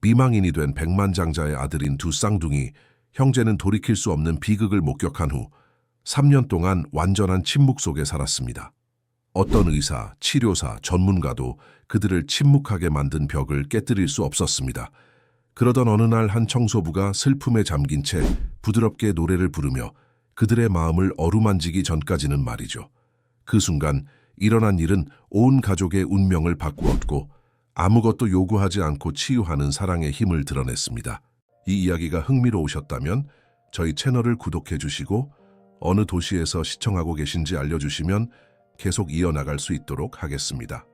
미망인이 된 백만장자의 아들인 두 쌍둥이 형제는 돌이킬 수 없는 비극을 목격한 후 3년 동안 완전한 침묵 속에 살았습니다. 어떤 의사, 치료사, 전문가도 그들을 침묵하게 만든 벽을 깨뜨릴 수 없었습니다. 그러던 어느 날 한 청소부가 슬픔에 잠긴 채 부드럽게 노래를 부르며 그들의 마음을 어루만지기 전까지는 말이죠. 그 순간 일어난 일은 온 가족의 운명을 바꾸었고 아무것도 요구하지 않고 치유하는 사랑의 힘을 드러냈습니다. 이 이야기가 흥미로우셨다면 저희 채널을 구독해 주시고 어느 도시에서 시청하고 계신지 알려주시면 계속 이어나갈 수 있도록 하겠습니다.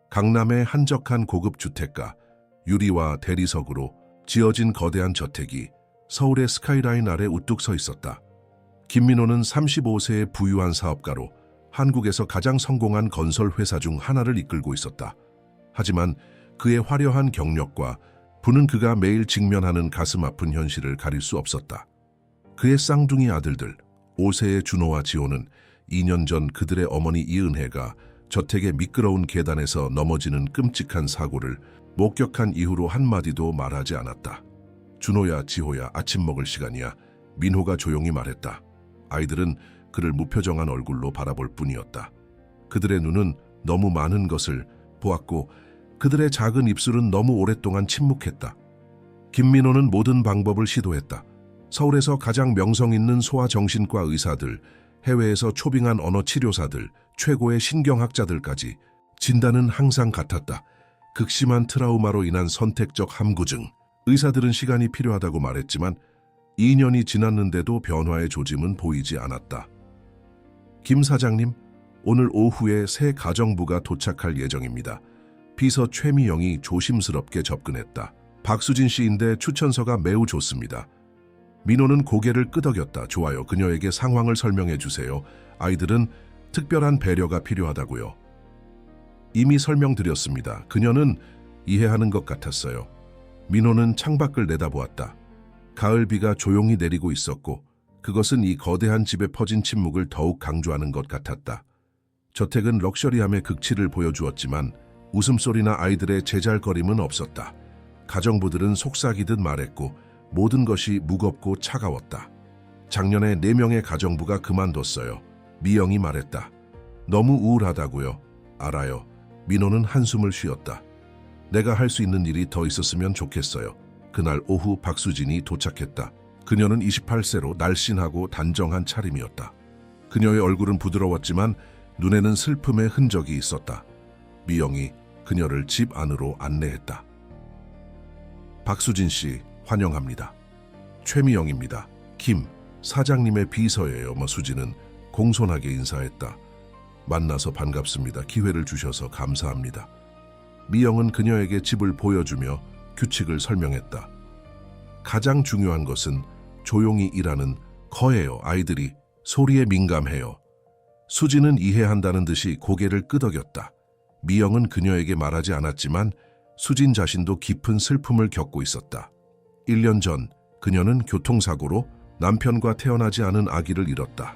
강남의 한적한 고급 주택가, 유리와 대리석으로 지어진 거대한 저택이 서울의 스카이라인 아래 우뚝 서 있었다. 김민호는 35세의 부유한 사업가로 한국에서 가장 성공한 건설 회사 중 하나를 이끌고 있었다. 하지만 그의 화려한 경력과 부는 그가 매일 직면하는 가슴 아픈 현실을 가릴 수 없었다. 그의 쌍둥이 아들들, 5세의 준호와 지호는 2년 전 그들의 어머니 이은혜가 저택의 미끄러운 계단에서 넘어지는 끔찍한 사고를 목격한 이후로 한마디도 말하지 않았다. 준호야, 지호야, 아침 먹을 시간이야. 민호가 조용히 말했다. 아이들은 그를 무표정한 얼굴로 바라볼 뿐이었다. 그들의 눈은 너무 많은 것을 보았고 그들의 작은 입술은 너무 오랫동안 침묵했다. 김민호는 모든 방법을 시도했다. 서울에서 가장 명성 있는 소아정신과 의사들, 해외에서 초빙한 언어치료사들, 최고의 신경학자들까지 진단은 항상 같았다. 극심한 트라우마로 인한 선택적 함구증. 의사들은 시간이 필요하다고 말했지만 2년이 지났는데도 변화의 조짐은 보이지 않았다. 김 사장님, 오늘 오후에 새 가정부가 도착할 예정입니다. 비서 최미영이 조심스럽게 접근했다. 박수진 씨인데 추천서가 매우 좋습니다. 민호는 고개를 끄덕였다. 좋아요. 그녀에게 상황을 설명해 주세요. 아이들은 특별한 배려가 필요하다고요. 이미 설명드렸습니다. 그녀는 이해하는 것 같았어요. 민호는 창밖을 내다보았다. 가을 비가 조용히 내리고 있었고 그것은 이 거대한 집에 퍼진 침묵을 더욱 강조하는 것 같았다. 저택은 럭셔리함의 극치를 보여주었지만 웃음소리나 아이들의 제잘거림은 없었다. 가정부들은 속삭이듯 말했고 모든 것이 무겁고 차가웠다. 작년에 4명의 가정부가 그만뒀어요. 미영이 말했다. 너무 우울하다고요. 알아요. 민호는 한숨을 쉬었다. 내가 할 수 있는 일이 더 있었으면 좋겠어요. 그날 오후 박수진이 도착했다. 그녀는 28세로 날씬하고 단정한 차림이었다. 그녀의 얼굴은 부드러웠지만 눈에는 슬픔의 흔적이 있었다. 미영이 그녀를 집 안으로 안내했다. 박수진 씨, 환영합니다. 최미영입니다. 김 사장님의 비서예요. 수진은 공손하게 인사했다. 만나서 반갑습니다. 기회를 주셔서 감사합니다. 미영은 그녀에게 집을 보여주며 규칙을 설명했다. 가장 중요한 것은 조용히 일하는 거예요. 아이들이 소리에 민감해요. 수진은 이해한다는 듯이 고개를 끄덕였다. 미영은 그녀에게 말하지 않았지만 수진 자신도 깊은 슬픔을 겪고 있었다. 1년 전 그녀는 교통사고로 남편과 태어나지 않은 아기를 잃었다.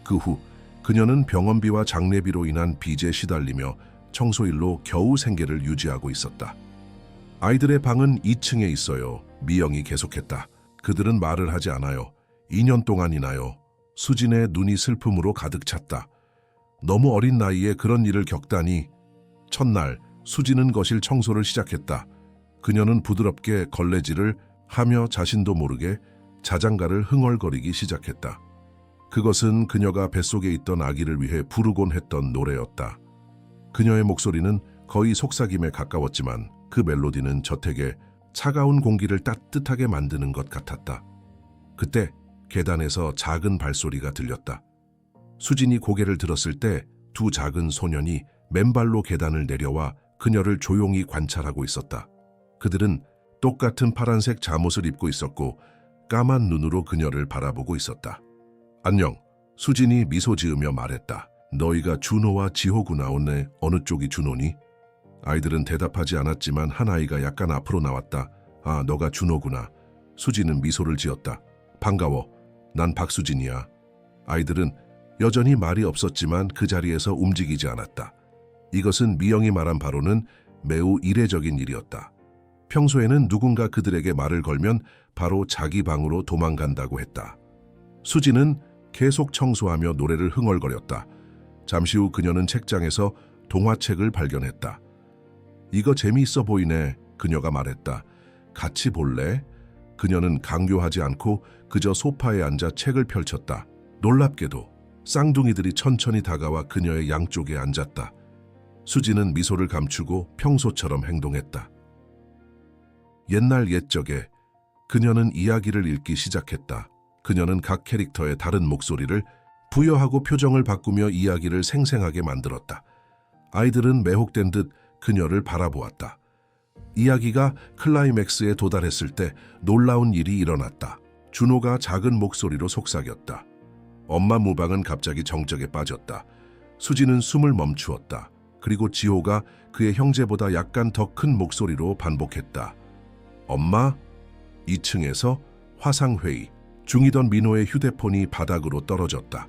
그 후 그녀는 병원비와 장례비로 인한 빚에 시달리며 청소일로 겨우 생계를 유지하고 있었다. 아이들의 방은 2층에 있어요. 미영이 계속했다. 그들은 말을 하지 않아요. 2년 동안이나요. 수진의 눈이 슬픔으로 가득 찼다. 너무 어린 나이에 그런 일을 겪다니. 첫날 수진은 거실 청소를 시작했다. 그녀는 부드럽게 걸레질을 하며 자신도 모르게 자장가를 흥얼거리기 시작했다. 그것은 그녀가 뱃속에 있던 아기를 위해 부르곤 했던 노래였다. 그녀의 목소리는 거의 속삭임에 가까웠지만 그 멜로디는 저택에 차가운 공기를 따뜻하게 만드는 것 같았다. 그때 계단에서 작은 발소리가 들렸다. 수진이 고개를 들었을 때 두 작은 소년이 맨발로 계단을 내려와 그녀를 조용히 관찰하고 있었다. 그들은 똑같은 파란색 잠옷을 입고 있었고 까만 눈으로 그녀를 바라보고 있었다. 안녕, 수진이 미소 지으며 말했다. 너희가 준호와 지호구나. 오늘 어느 쪽이 준호니? 아이들은 대답하지 않았지만 한 아이가 약간 앞으로 나왔다. 아, 너가 준호구나. 수진은 미소를 지었다. 반가워. 난 박수진이야. 아이들은 여전히 말이 없었지만 그 자리에서 움직이지 않았다. 이것은 미영이 말한 바로는 매우 이례적인 일이었다. 평소에는 누군가 그들에게 말을 걸면 바로 자기 방으로 도망간다고 했다. 수지는 계속 청소하며 노래를 흥얼거렸다. 잠시 후 그녀는 책장에서 동화책을 발견했다. 이거 재미있어 보이네. 그녀가 말했다. 같이 볼래? 그녀는 강요하지 않고 그저 소파에 앉아 책을 펼쳤다. 놀랍게도 쌍둥이들이 천천히 다가와 그녀의 양쪽에 앉았다. 수지는 미소를 감추고 평소처럼 행동했다. 옛날 옛적에 그녀는 이야기를 읽기 시작했다. 그녀는 각 캐릭터의 다른 목소리를 부여하고 표정을 바꾸며 이야기를 생생하게 만들었다. 아이들은 매혹된 듯 그녀를 바라보았다. 이야기가 클라이맥스에 도달했을 때 놀라운 일이 일어났다. 준호가 작은 목소리로 속삭였다. 엄마 무방은 갑자기 정적에 빠졌다. 수지는 숨을 멈추었다. 그리고 지호가 그의 형제보다 약간 더 큰 목소리로 반복했다. 엄마? 2층에서 화상회의 중이던 민호의 휴대폰이 바닥으로 떨어졌다.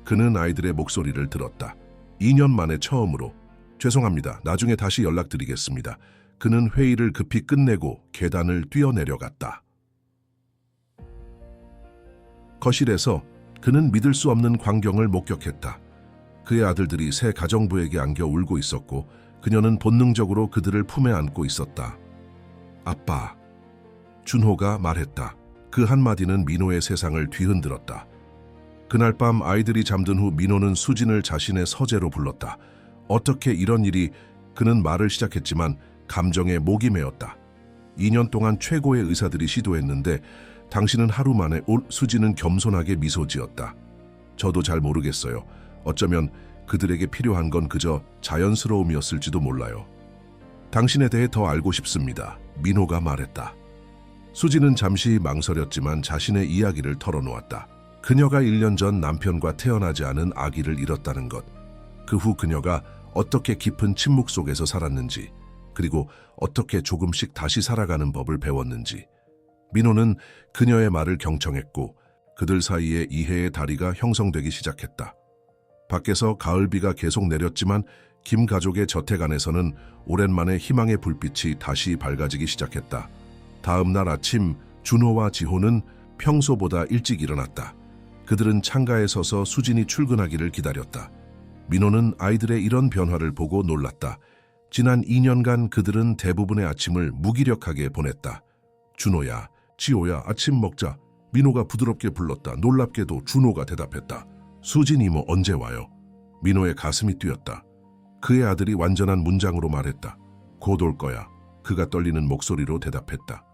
그는 아이들의 목소리를 들었다. 2년 만에 처음으로. 죄송합니다. 나중에 다시 연락드리겠습니다. 그는 회의를 급히 끝내고 계단을 뛰어내려갔다. 거실에서 그는 믿을 수 없는 광경을 목격했다. 그의 아들들이 새 가정부에게 안겨 울고 있었고 그녀는 본능적으로 그들을 품에 안고 있었다. 아빠. 준호가 말했다. 그 한마디는 민호의 세상을 뒤흔들었다. 그날 밤 아이들이 잠든 후 민호는 수진을 자신의 서재로 불렀다. 어떻게 이런 일이. 그는 말을 시작했지만 감정에 목이 메었다. 2년 동안 최고의 의사들이 시도했는데 당신은 하루 만에. 수지는 겸손하게 미소 지었다. 저도 잘 모르겠어요. 어쩌면 그들에게 필요한 건 그저 자연스러움이었을지도 몰라요. 당신에 대해 더 알고 싶습니다. 민호가 말했다. 수지는 잠시 망설였지만 자신의 이야기를 털어놓았다. 그녀가 1년 전 남편과 태어나지 않은 아기를 잃었다는 것. 그 후 그녀가 어떻게 깊은 침묵 속에서 살았는지, 그리고 어떻게 조금씩 다시 살아가는 법을 배웠는지. 민호는 그녀의 말을 경청했고 그들 사이에 이해의 다리가 형성되기 시작했다. 밖에서 가을비가 계속 내렸지만 김 가족의 저택 안에서는 오랜만에 희망의 불빛이 다시 밝아지기 시작했다. 다음 날 아침 준호와 지호는 평소보다 일찍 일어났다. 그들은 창가에 서서 수진이 출근하기를 기다렸다. 민호는 아이들의 이런 변화를 보고 놀랐다. 지난 2년간 그들은 대부분의 아침을 무기력하게 보냈다. 준호야, 지호야, 아침 먹자. 민호가 부드럽게 불렀다. 놀랍게도 준호가 대답했다. 수진 이모 언제 와요? 민호의 가슴이 뛰었다. 그의 아들이 완전한 문장으로 말했다. 곧 올 거야. 그가 떨리는 목소리로 대답했다.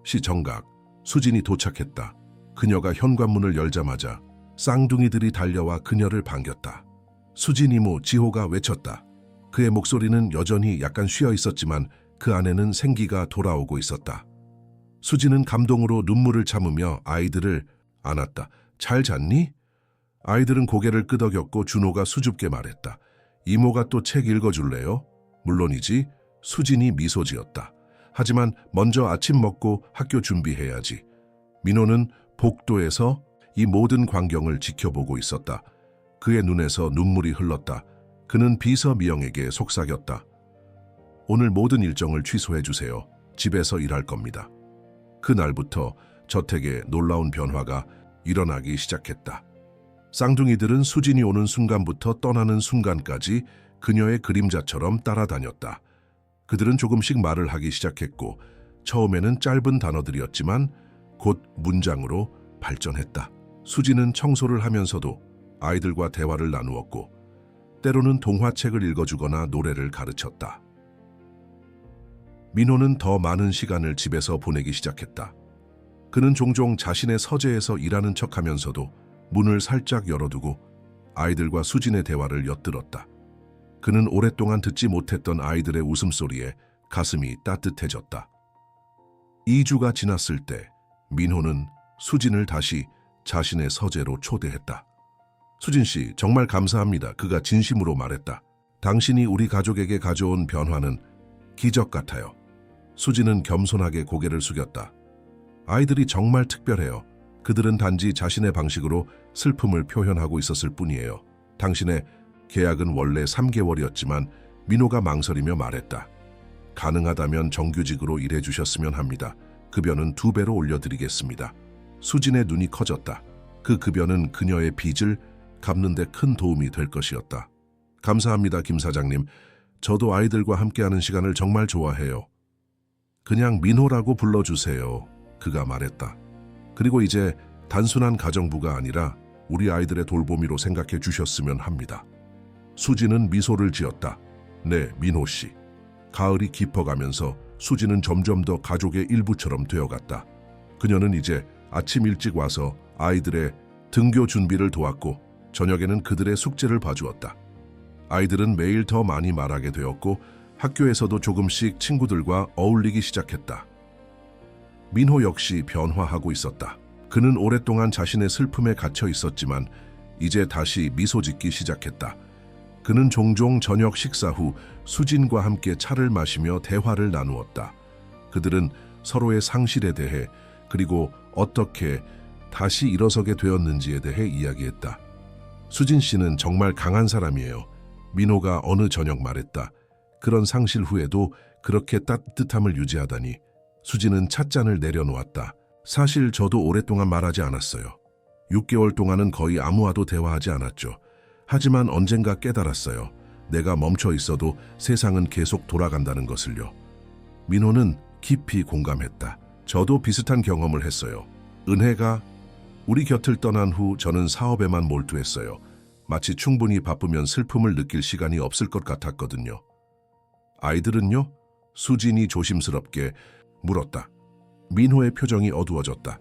시정각, 수진이 도착했다. 그녀가 현관문을 열자마자 쌍둥이들이 달려와 그녀를 반겼다. 수진 이모, 지호가 외쳤다. 그의 목소리는 여전히 약간 쉬어 있었지만 그 안에는 생기가 돌아오고 있었다. 수진은 감동으로 눈물을 참으며 아이들을 안았다. 잘 잤니? 아이들은 고개를 끄덕였고 준호가 수줍게 말했다. 이모가 또 책 읽어줄래요? 물론이지. 수진이 미소 지었다. 하지만 먼저 아침 먹고 학교 준비해야지. 민호는 복도에서 이 모든 광경을 지켜보고 있었다. 그의 눈에서 눈물이 흘렀다. 그는 비서 미영에게 속삭였다. 오늘 모든 일정을 취소해 주세요. 집에서 일할 겁니다. 그날부터 저택에 놀라운 변화가 일어나기 시작했다. 쌍둥이들은 수진이 오는 순간부터 떠나는 순간까지 그녀의 그림자처럼 따라다녔다. 그들은 조금씩 말을 하기 시작했고 처음에는 짧은 단어들이었지만 곧 문장으로 발전했다. 수진은 청소를 하면서도 아이들과 대화를 나누었고 때로는 동화책을 읽어주거나 노래를 가르쳤다. 민호는 더 많은 시간을 집에서 보내기 시작했다. 그는 종종 자신의 서재에서 일하는 척하면서도 문을 살짝 열어두고 아이들과 수진의 대화를 엿들었다. 그는 오랫동안 듣지 못했던 아이들의 웃음소리에 가슴이 따뜻해졌다. 2주가 지났을 때 민호는 수진을 다시 자신의 서재로 초대했다. 수진 씨, 정말 감사합니다. 그가 진심으로 말했다. 당신이 우리 가족에게 가져온 변화는 기적 같아요. 수진은 겸손하게 고개를 숙였다. 아이들이 정말 특별해요. 그들은 단지 자신의 방식으로 슬픔을 표현하고 있었을 뿐이에요. 당신의 계약은 원래 3개월이었지만 민호가 망설이며 말했다. 가능하다면 정규직으로 일해주셨으면 합니다. 급여는 2배로 올려드리겠습니다. 수진의 눈이 커졌다. 그 급여는 그녀의 빚을 갚는 데 큰 도움이 될 것이었다. 감사합니다, 김 사장님. 저도 아이들과 함께하는 시간을 정말 좋아해요. 그냥 민호라고 불러주세요. 그가 말했다. 그리고 이제 단순한 가정부가 아니라 우리 아이들의 돌보미로 생각해 주셨으면 합니다. 수진은 미소를 지었다. 네, 민호 씨. 가을이 깊어가면서 수진은 점점 더 가족의 일부처럼 되어갔다. 그녀는 이제 아침 일찍 와서 아이들의 등교 준비를 도왔고 저녁에는 그들의 숙제를 봐주었다. 아이들은 매일 더 많이 말하게 되었고 학교에서도 조금씩 친구들과 어울리기 시작했다. 민호 역시 변화하고 있었다. 그는 오랫동안 자신의 슬픔에 갇혀 있었지만 이제 다시 미소 짓기 시작했다. 그는 종종 저녁 식사 후 수진과 함께 차를 마시며 대화를 나누었다. 그들은 서로의 상실에 대해 그리고 어떻게 다시 일어서게 되었는지에 대해 이야기했다. 수진 씨는 정말 강한 사람이에요. 민호가 어느 저녁 말했다. 그런 상실 후에도 그렇게 따뜻함을 유지하다니. 수진은 찻잔을 내려놓았다. 사실 저도 오랫동안 말하지 않았어요. 6개월 동안은 거의 아무와도 대화하지 않았죠. 하지만 언젠가 깨달았어요. 내가 멈춰 있어도 세상은 계속 돌아간다는 것을요. 민호는 깊이 공감했다. 저도 비슷한 경험을 했어요. 은혜가 우리 곁을 떠난 후 저는 사업에만 몰두했어요. 마치 충분히 바쁘면 슬픔을 느낄 시간이 없을 것 같았거든요. 아이들은요? 수진이 조심스럽게 물었다. 민호의 표정이 어두워졌다.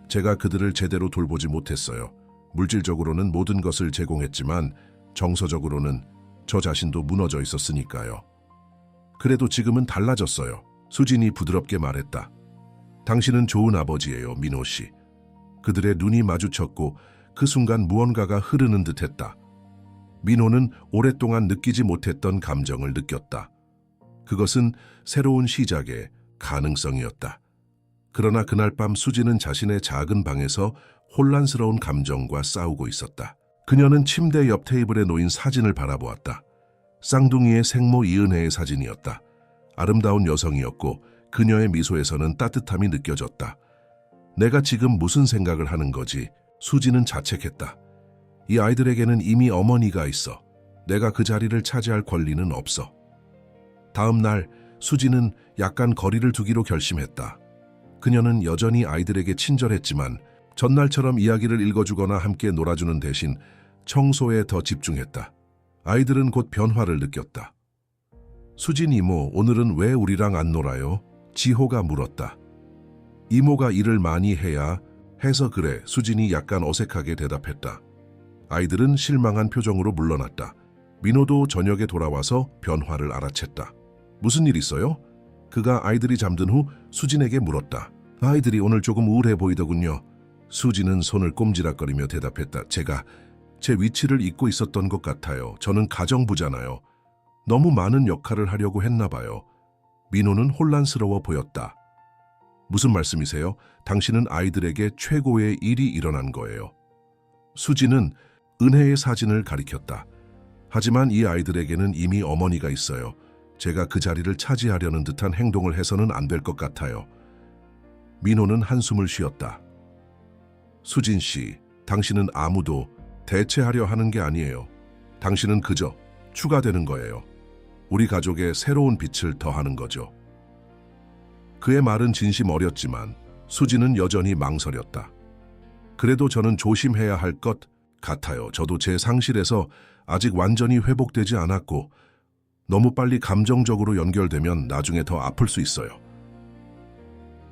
제가 그들을 제대로 돌보지 못했어요. 물질적으로는 모든 것을 제공했지만 정서적으로는 저 자신도 무너져 있었으니까요. 그래도 지금은 달라졌어요. 수진이 부드럽게 말했다. 당신은 좋은 아버지예요, 민호 씨. 그들의 눈이 마주쳤고 그 순간 무언가가 흐르는 듯했다. 민호는 오랫동안 느끼지 못했던 감정을 느꼈다. 그것은 새로운 시작의 가능성이었다. 그러나 그날 밤 수진은 자신의 작은 방에서 혼란스러운 감정과 싸우고 있었다. 그녀는 침대 옆 테이블에 놓인 사진을 바라보았다. 쌍둥이의 생모 이은혜의 사진이었다. 아름다운 여성이었고 그녀의 미소에서는 따뜻함이 느껴졌다. 내가 지금 무슨 생각을 하는 거지? 수진은 자책했다. 이 아이들에게는 이미 어머니가 있어. 내가 그 자리를 차지할 권리는 없어. 다음 날 수진은 약간 거리를 두기로 결심했다. 그녀는 여전히 아이들에게 친절했지만 전날처럼 이야기를 읽어주거나 함께 놀아주는 대신 청소에 더 집중했다. 아이들은 곧 변화를 느꼈다. 수진 이모, 오늘은 왜 우리랑 안 놀아요? 지호가 물었다. 이모가 일을 많이 해야 해서 그래. 수진이 약간 어색하게 대답했다. 아이들은 실망한 표정으로 물러났다. 민호도 저녁에 돌아와서 변화를 알아챘다. 무슨 일 있어요? 그가 아이들이 잠든 후 수진에게 물었다. 아이들이 오늘 조금 우울해 보이더군요. 수진은 손을 꼼지락거리며 대답했다. 제가 제 위치를 잊고 있었던 것 같아요. 저는 가정부잖아요. 너무 많은 역할을 하려고 했나 봐요. 민호는 혼란스러워 보였다. 무슨 말씀이세요? 당신은 아이들에게 최고의 일이 일어난 거예요. 수진은 은혜의 사진을 가리켰다. 하지만 이 아이들에게는 이미 어머니가 있어요. 제가 그 자리를 차지하려는 듯한 행동을 해서는 안 될 것 같아요. 민호는 한숨을 쉬었다. 수진 씨, 당신은 아무도 대체하려 하는 게 아니에요. 당신은 그저 추가되는 거예요. 우리 가족의 새로운 빛을 더하는 거죠. 그의 말은 진심 어렸지만 수진은 여전히 망설였다. 그래도 저는 조심해야 할 것 같아요. 저도 제 상실에서 아직 완전히 회복되지 않았고 너무 빨리 감정적으로 연결되면 나중에 더 아플 수 있어요.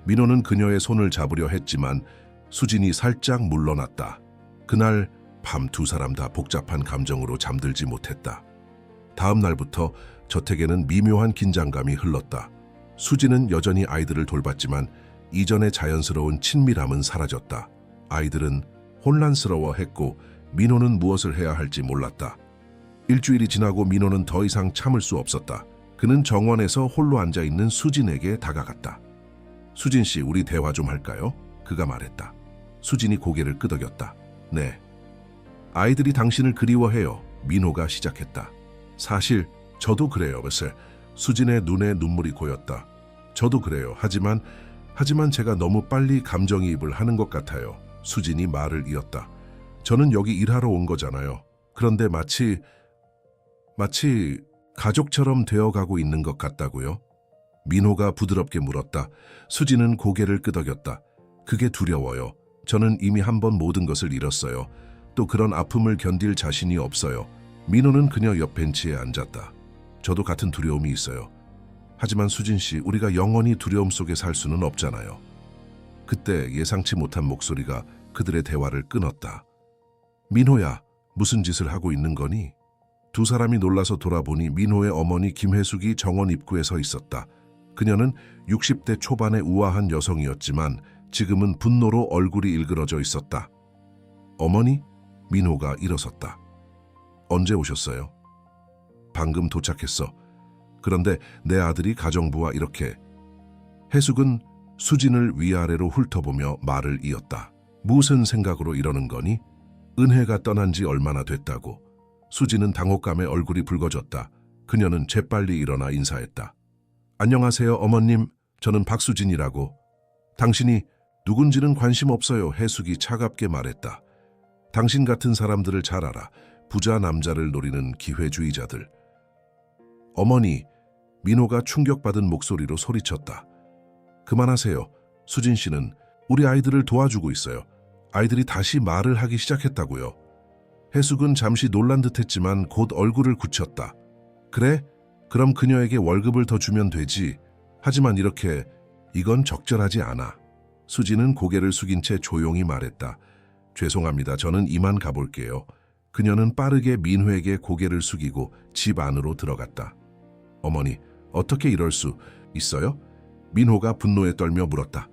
민호는 그녀의 손을 잡으려 했지만 수진이 살짝 물러났다. 그날 밤 두 사람 다 복잡한 감정으로 잠들지 못했다. 다음 날부터 저택에는 미묘한 긴장감이 흘렀다. 수진은 여전히 아이들을 돌봤지만 이전의 자연스러운 친밀함은 사라졌다. 아이들은 혼란스러워했고 민호는 무엇을 해야 할지 몰랐다. 일주일이 지나고 민호는 더 이상 참을 수 없었다. 그는 정원에서 홀로 앉아있는 수진에게 다가갔다. 수진 씨, 우리 대화 좀 할까요? 그가 말했다. 수진이 고개를 끄덕였다. 네. 아이들이 당신을 그리워해요. 민호가 시작했다. 사실 저도 그래요. 글쎄, 수진의 눈에 눈물이 고였다. 저도 그래요. 하지만 제가 너무 빨리 감정이입을 하는 것 같아요. 수진이 말을 이었다. 저는 여기 일하러 온 거잖아요. 그런데 마치 가족처럼 되어가고 있는 것 같다고요? 민호가 부드럽게 물었다. 수진은 고개를 끄덕였다. 그게 두려워요. 저는 이미 한 번 모든 것을 잃었어요. 또 그런 아픔을 견딜 자신이 없어요. 민호는 그녀 옆 벤치에 앉았다. 저도 같은 두려움이 있어요. 하지만 수진 씨, 우리가 영원히 두려움 속에 살 수는 없잖아요. 그때 예상치 못한 목소리가 그들의 대화를 끊었다. 민호야, 무슨 짓을 하고 있는 거니? 두 사람이 놀라서 돌아보니 민호의 어머니 김혜숙이 정원 입구에 서 있었다. 그녀는 60대 초반의 우아한 여성이었지만 지금은 분노로 얼굴이 일그러져 있었다. 어머니? 민호가 일어섰다. 언제 오셨어요? 방금 도착했어. 그런데 내 아들이 가정부와 이렇게. 혜숙은 수진을 위아래로 훑어보며 말을 이었다. 무슨 생각으로 이러는 거니? 은혜가 떠난 지 얼마나 됐다고. 수진은 당혹감에 얼굴이 붉어졌다. 그녀는 재빨리 일어나 인사했다. 안녕하세요, 어머님. 저는 박수진이라고. 당신이 누군지는 관심 없어요. 혜숙이 차갑게 말했다. 당신 같은 사람들을 잘 알아. 부자 남자를 노리는 기회주의자들. 어머니, 민호가 충격받은 목소리로 소리쳤다. 그만하세요. 수진 씨는 우리 아이들을 도와주고 있어요. 아이들이 다시 말을 하기 시작했다고요. 혜숙은 잠시 놀란 듯했지만 곧 얼굴을 굳혔다. 그래? 그럼 그녀에게 월급을 더 주면 되지. 하지만 이건 적절하지 않아. 수진은 고개를 숙인 채 조용히 말했다. 죄송합니다. 저는 이만 가볼게요. 그녀는 빠르게 민호에게 고개를 숙이고 집 안으로 들어갔다. 어머니, 어떻게 이럴 수 있어요? 민호가 분노에 떨며 물었다.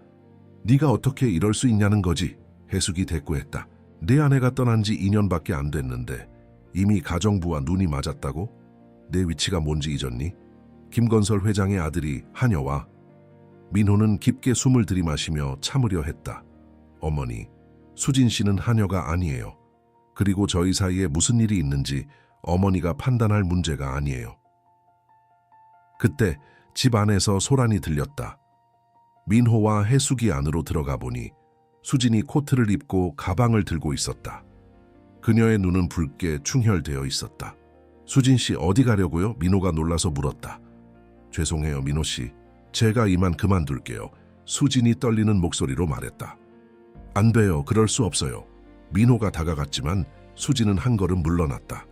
네가 어떻게 이럴 수 있냐는 거지? 혜숙이 대꾸했다. 내 아내가 떠난 지 2년밖에 안 됐는데 이미 가정부와 눈이 맞았다고? 내 위치가 뭔지 잊었니? 김건설 회장의 아들이 하녀와. 민호는 깊게 숨을 들이마시며 참으려 했다. 어머니, 수진 씨는 하녀가 아니에요. 그리고 저희 사이에 무슨 일이 있는지 어머니가 판단할 문제가 아니에요. 그때 집 안에서 소란이 들렸다. 민호와 혜숙이 안으로 들어가 보니 수진이 코트를 입고 가방을 들고 있었다. 그녀의 눈은 붉게 충혈되어 있었다. 수진 씨, 어디 가려고요? 민호가 놀라서 물었다. 죄송해요, 민호 씨. 제가 이만 그만둘게요. 수진이 떨리는 목소리로 말했다. 안 돼요. 그럴 수 없어요. 민호가 다가갔지만 수진은 한 걸음 물러났다.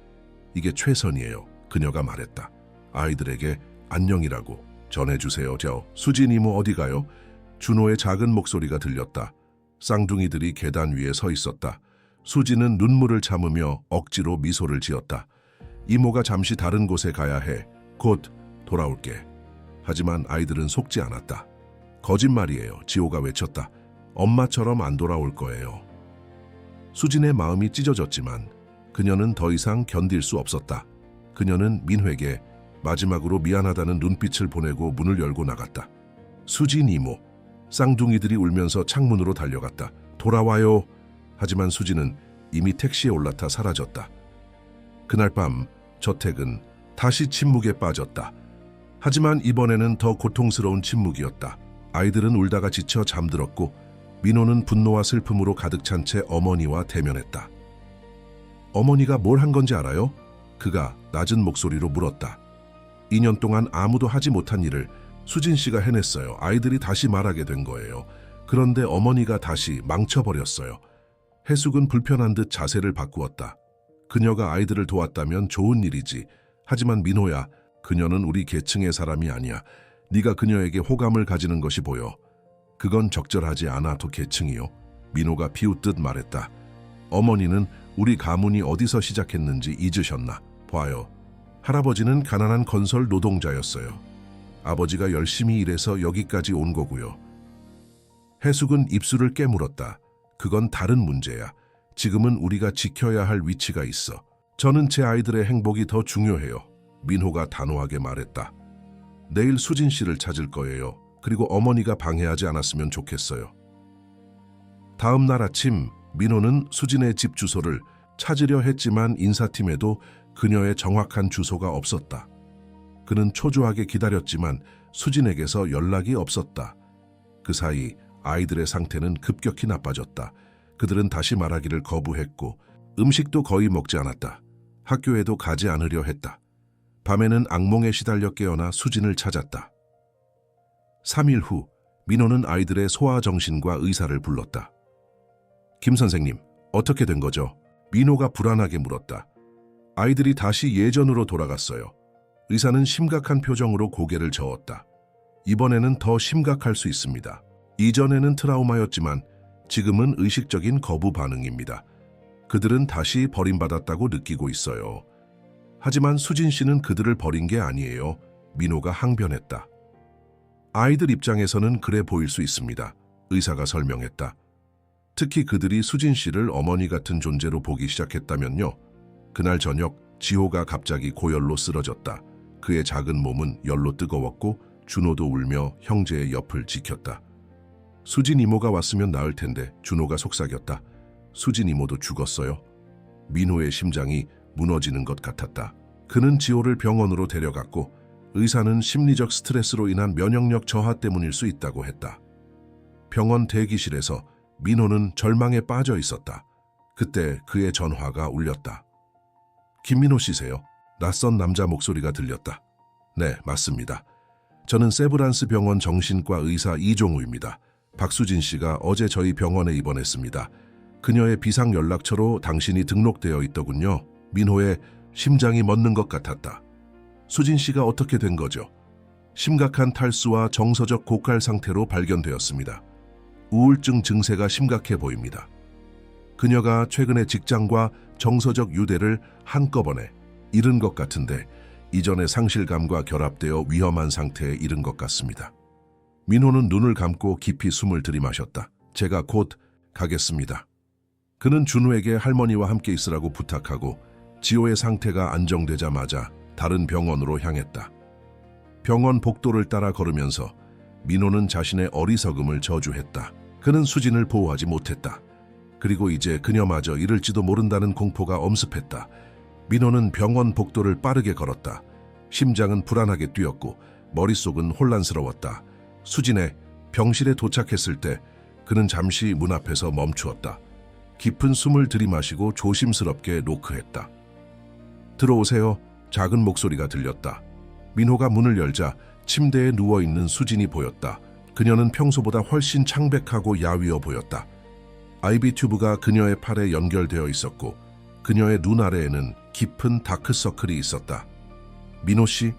이게 최선이에요. 그녀가 말했다. 아이들에게 안녕이라고 전해주세요. 수진 이모 어디 가요? 준호의 작은 목소리가 들렸다. 쌍둥이들이 계단 위에 서 있었다. 수진은 눈물을 참으며 억지로 미소를 지었다. 이모가 잠시 다른 곳에 가야 해. 곧 돌아올게. 하지만 아이들은 속지 않았다. 거짓말이에요. 지호가 외쳤다. 엄마처럼 안 돌아올 거예요. 수진의 마음이 찢어졌지만 그녀는 더 이상 견딜 수 없었다. 그녀는 민호에게 마지막으로 미안하다는 눈빛을 보내고 문을 열고 나갔다. 수진 이모. 쌍둥이들이 울면서 창문으로 달려갔다. 돌아와요. 하지만 수진은 이미 택시에 올라타 사라졌다. 그날 밤 저택은 다시 침묵에 빠졌다. 하지만 이번에는 더 고통스러운 침묵이었다. 아이들은 울다가 지쳐 잠들었고 민호는 분노와 슬픔으로 가득 찬 채 어머니와 대면했다. 어머니가 뭘 한 건지 알아요? 그가 낮은 목소리로 물었다. 2년 동안 아무도 하지 못한 일을 수진 씨가 해냈어요. 아이들이 다시 말하게 된 거예요. 그런데 어머니가 다시 망쳐버렸어요. 혜숙은 불편한 듯 자세를 바꾸었다. 그녀가 아이들을 도왔다면 좋은 일이지. 하지만 민호야, 그녀는 우리 계층의 사람이 아니야. 네가 그녀에게 호감을 가지는 것이 보여. 그건 적절하지 않아도 계층이요. 민호가 비웃듯 말했다. 어머니는 우리 가문이 어디서 시작했는지 잊으셨나? 봐요. 할아버지는 가난한 건설 노동자였어요. 아버지가 열심히 일해서 여기까지 온 거고요. 혜숙은 입술을 깨물었다. 그건 다른 문제야. 지금은 우리가 지켜야 할 위치가 있어. 저는 제 아이들의 행복이 더 중요해요. 민호가 단호하게 말했다. 내일 수진 씨를 찾을 거예요. 그리고 어머니가 방해하지 않았으면 좋겠어요. 다음 날 아침 민호는 수진의 집 주소를 찾으려 했지만 인사팀에도 그녀의 정확한 주소가 없었다. 그는 초조하게 기다렸지만 수진에게서 연락이 없었다. 그 사이 아이들의 상태는 급격히 나빠졌다. 그들은 다시 말하기를 거부했고 음식도 거의 먹지 않았다. 학교에도 가지 않으려 했다. 밤에는 악몽에 시달려 깨어나 수진을 찾았다. 3일 후 민호는 아이들의 소아정신과 의사를 불렀다. 김 선생님, 어떻게 된 거죠? 민호가 불안하게 물었다. 아이들이 다시 예전으로 돌아갔어요. 의사는 심각한 표정으로 고개를 저었다. 이번에는 더 심각할 수 있습니다. 이전에는 트라우마였지만 지금은 의식적인 거부 반응입니다. 그들은 다시 버림받았다고 느끼고 있어요. 하지만 수진 씨는 그들을 버린 게 아니에요. 민호가 항변했다. 아이들 입장에서는 그래 보일 수 있습니다. 의사가 설명했다. 특히 그들이 수진 씨를 어머니 같은 존재로 보기 시작했다면요. 그날 저녁 지호가 갑자기 고열로 쓰러졌다. 그의 작은 몸은 열로 뜨거웠고 준호도 울며 형제의 옆을 지켰다. 수진 이모가 왔으면 나을 텐데 준호가 속삭였다. 수진 이모도 죽었어요. 민호의 심장이 무너지는 것 같았다. 그는 지호를 병원으로 데려갔고 의사는 심리적 스트레스로 인한 면역력 저하 때문일 수 있다고 했다. 병원 대기실에서 민호는 절망에 빠져 있었다. 그때 그의 전화가 울렸다. 김민호 씨세요? 낯선 남자 목소리가 들렸다. 네, 맞습니다. 저는 세브란스 병원 정신과 의사 이종우입니다. 박수진 씨가 어제 저희 병원에 입원했습니다. 그녀의 비상 연락처로 당신이 등록되어 있더군요. 민호의 심장이 멎는 것 같았다. 수진 씨가 어떻게 된 거죠? 심각한 탈수와 정서적 고갈 상태로 발견되었습니다. 우울증 증세가 심각해 보입니다. 그녀가 최근에 직장과 정서적 유대를 한꺼번에 잃은 것 같은데 이전의 상실감과 결합되어 위험한 상태에 이른 것 같습니다. 민호는 눈을 감고 깊이 숨을 들이마셨다. 제가 곧 가겠습니다. 그는 준우에게 할머니와 함께 있으라고 부탁하고 지호의 상태가 안정되자마자 다른 병원으로 향했다. 병원 복도를 따라 걸으면서 민호는 자신의 어리석음을 저주했다. 그는 수진을 보호하지 못했다. 그리고 이제 그녀마저 잃을지도 모른다는 공포가 엄습했다. 민호는 병원 복도를 빠르게 걸었다. 심장은 불안하게 뛰었고 머릿속은 혼란스러웠다. 수진의 병실에 도착했을 때 그는 잠시 문 앞에서 멈추었다. 깊은 숨을 들이마시고 조심스럽게 노크했다. 들어오세요. 작은 목소리가 들렸다. 민호가 문을 열자 침대에 누워있는 수진이 보였다. 그녀는 평소보다 훨씬 창백하고 야위어 보였다. 아이비 튜브가 그녀의 팔에 연결되어 있었고 그녀의 눈 아래에는 깊은 다크서클이 있었다. 민호 씨?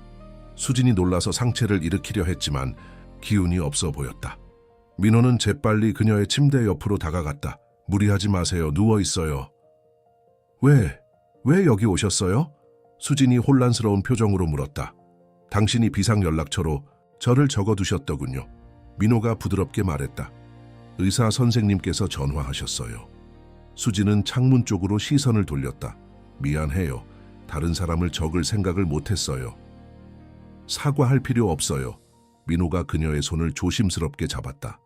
수진이 놀라서 상체를 일으키려 했지만 기운이 없어 보였다. 민호는 재빨리 그녀의 침대 옆으로 다가갔다. 무리하지 마세요. 누워있어요. 왜 여기 오셨어요? 수진이 혼란스러운 표정으로 물었다. 당신이 비상연락처로 저를 적어두셨더군요. 민호가 부드럽게 말했다. 의사 선생님께서 전화하셨어요. 수진은 창문 쪽으로 시선을 돌렸다. 미안해요. 다른 사람을 적을 생각을 못했어요. 사과할 필요 없어요. 민호가 그녀의 손을 조심스럽게 잡았다.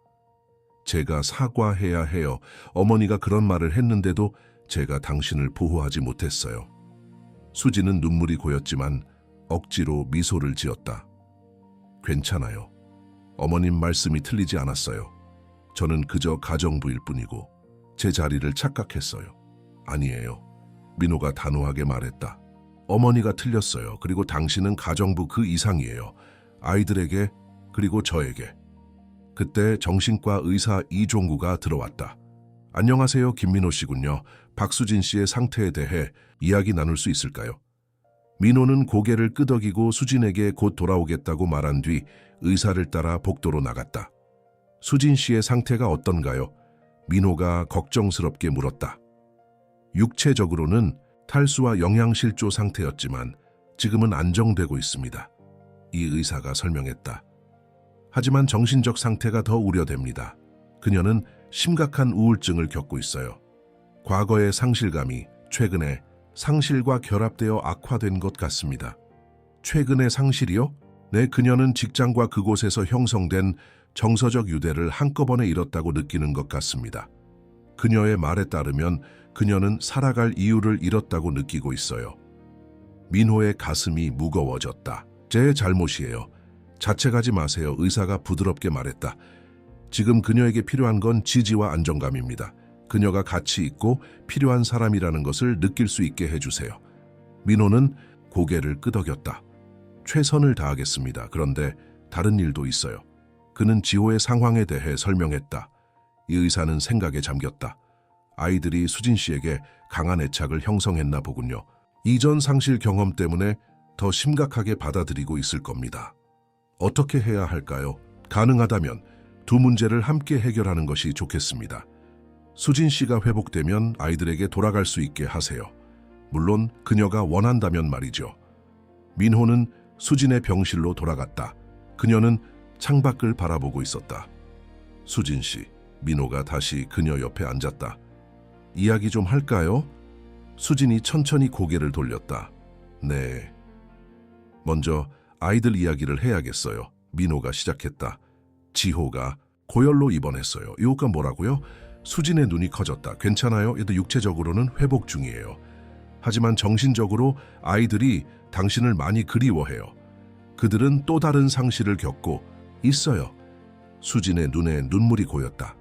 제가 사과해야 해요. 어머니가 그런 말을 했는데도 제가 당신을 보호하지 못했어요. 수지는 눈물이 고였지만 억지로 미소를 지었다. 괜찮아요. 어머님 말씀이 틀리지 않았어요. 저는 그저 가정부일 뿐이고 제 자리를 착각했어요. 아니에요. 민호가 단호하게 말했다. 어머니가 틀렸어요. 그리고 당신은 가정부 그 이상이에요. 아이들에게 그리고 저에게. 그때 정신과 의사 이종구가 들어왔다. 안녕하세요. 김민호 씨군요. 박수진 씨의 상태에 대해 이야기 나눌 수 있을까요? 민호는 고개를 끄덕이고 수진에게 곧 돌아오겠다고 말한 뒤 의사를 따라 복도로 나갔다. 수진 씨의 상태가 어떤가요? 민호가 걱정스럽게 물었다. 육체적으로는 탈수와 영양실조 상태였지만 지금은 안정되고 있습니다. 이 의사가 설명했다. 하지만 정신적 상태가 더 우려됩니다. 그녀는 심각한 우울증을 겪고 있어요. 과거의 상실감이 최근에 상실과 결합되어 악화된 것 같습니다. 최근의 상실이요? 네, 그녀는 직장과 그곳에서 형성된 정서적 유대를 한꺼번에 잃었다고 느끼는 것 같습니다. 그녀의 말에 따르면 그녀는 살아갈 이유를 잃었다고 느끼고 있어요. 민호의 가슴이 무거워졌다. 제 잘못이에요. 자책하지 마세요. 의사가 부드럽게 말했다. 지금 그녀에게 필요한 건 지지와 안정감입니다. 그녀가 가치 있고 필요한 사람이라는 것을 느낄 수 있게 해주세요. 민호는 고개를 끄덕였다. 최선을 다하겠습니다. 그런데 다른 일도 있어요. 그는 지호의 상황에 대해 설명했다. 이 의사는 생각에 잠겼다. 아이들이 수진 씨에게 강한 애착을 형성했나 보군요. 이전 상실 경험 때문에 더 심각하게 받아들이고 있을 겁니다. 어떻게 해야 할까요? 가능하다면 두 문제를 함께 해결하는 것이 좋겠습니다. 수진 씨가 회복되면 아이들에게 돌아갈 수 있게 하세요. 물론 그녀가 원한다면 말이죠. 민호는 수진의 병실로 돌아갔다. 그녀는 창밖을 바라보고 있었다. 수진 씨, 민호가 다시 그녀 옆에 앉았다. 이야기 좀 할까요? 수진이 천천히 고개를 돌렸다. 네. 먼저 아이들 이야기를 해야겠어요. 민호가 시작했다. 지호가 고열로 입원했어요. 이호가 뭐라고요? 수진의 눈이 커졌다. 괜찮아요? 얘도 육체적으로는 회복 중이에요. 하지만 정신적으로 아이들이 당신을 많이 그리워해요. 그들은 또 다른 상실을 겪고 있어요. 수진의 눈에 눈물이 고였다.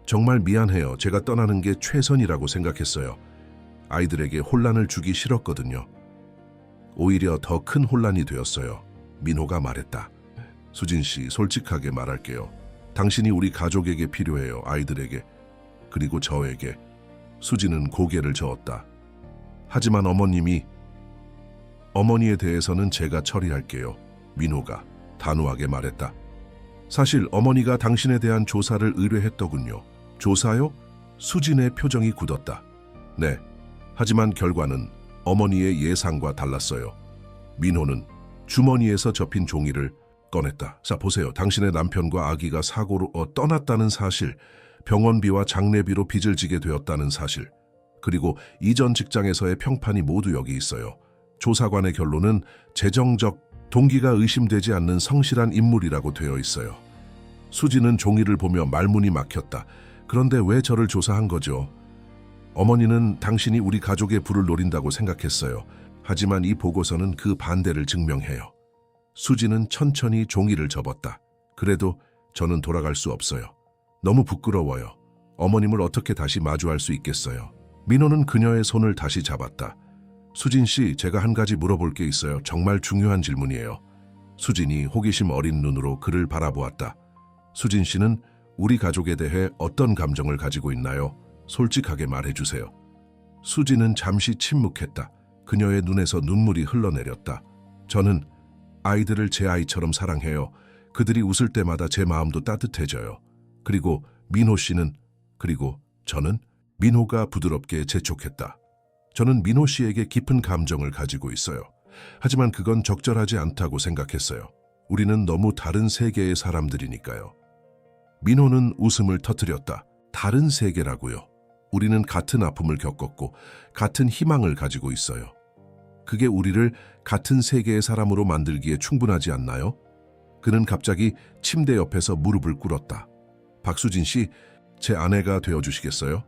정말 미안해요. 제가 떠나는 게 최선이라고 생각했어요. 아이들에게 혼란을 주기 싫었거든요. 오히려 더 큰 혼란이 되었어요. 민호가 말했다. 수진 씨, 솔직하게 말할게요. 당신이 우리 가족에게 필요해요. 아이들에게. 그리고 저에게. 수진은 고개를 저었다. 하지만 어머니에 대해서는 제가 처리할게요. 민호가 단호하게 말했다. 사실 어머니가 당신에 대한 조사를 의뢰했더군요. 조사요? 수진의 표정이 굳었다. 네. 하지만 결과는 어머니의 예상과 달랐어요. 민호는 주머니에서 접힌 종이를 꺼냈다. 자, 보세요. 당신의 남편과 아기가 사고로 떠났다는 사실, 병원비와 장례비로 빚을 지게 되었다는 사실, 그리고 이전 직장에서의 평판이 모두 여기 있어요. 조사관의 결론은 재정적 동기가 의심되지 않는 성실한 인물이라고 되어 있어요. 수지는 종이를 보며 말문이 막혔다. 그런데 왜 저를 조사한 거죠? 어머니는 당신이 우리 가족의 부를 노린다고 생각했어요. 하지만 이 보고서는 그 반대를 증명해요. 수지는 천천히 종이를 접었다. 그래도 저는 돌아갈 수 없어요. 너무 부끄러워요. 어머님을 어떻게 다시 마주할 수 있겠어요? 민호는 그녀의 손을 다시 잡았다. 수진 씨, 제가 한 가지 물어볼 게 있어요. 정말 중요한 질문이에요. 수진이 호기심 어린 눈으로 그를 바라보았다. 수진 씨는 우리 가족에 대해 어떤 감정을 가지고 있나요? 솔직하게 말해주세요. 수진은 잠시 침묵했다. 그녀의 눈에서 눈물이 흘러내렸다. 저는 아이들을 제 아이처럼 사랑해요. 그들이 웃을 때마다 제 마음도 따뜻해져요. 그리고 민호 씨는, 그리고 저는? 민호가 부드럽게 재촉했다. 저는 민호 씨에게 깊은 감정을 가지고 있어요. 하지만 그건 적절하지 않다고 생각했어요. 우리는 너무 다른 세계의 사람들이니까요. 민호는 웃음을 터뜨렸다. 다른 세계라고요. 우리는 같은 아픔을 겪었고 같은 희망을 가지고 있어요. 그게 우리를 같은 세계의 사람으로 만들기에 충분하지 않나요? 그는 갑자기 침대 옆에서 무릎을 꿇었다. 박수진 씨, 제 아내가 되어주시겠어요?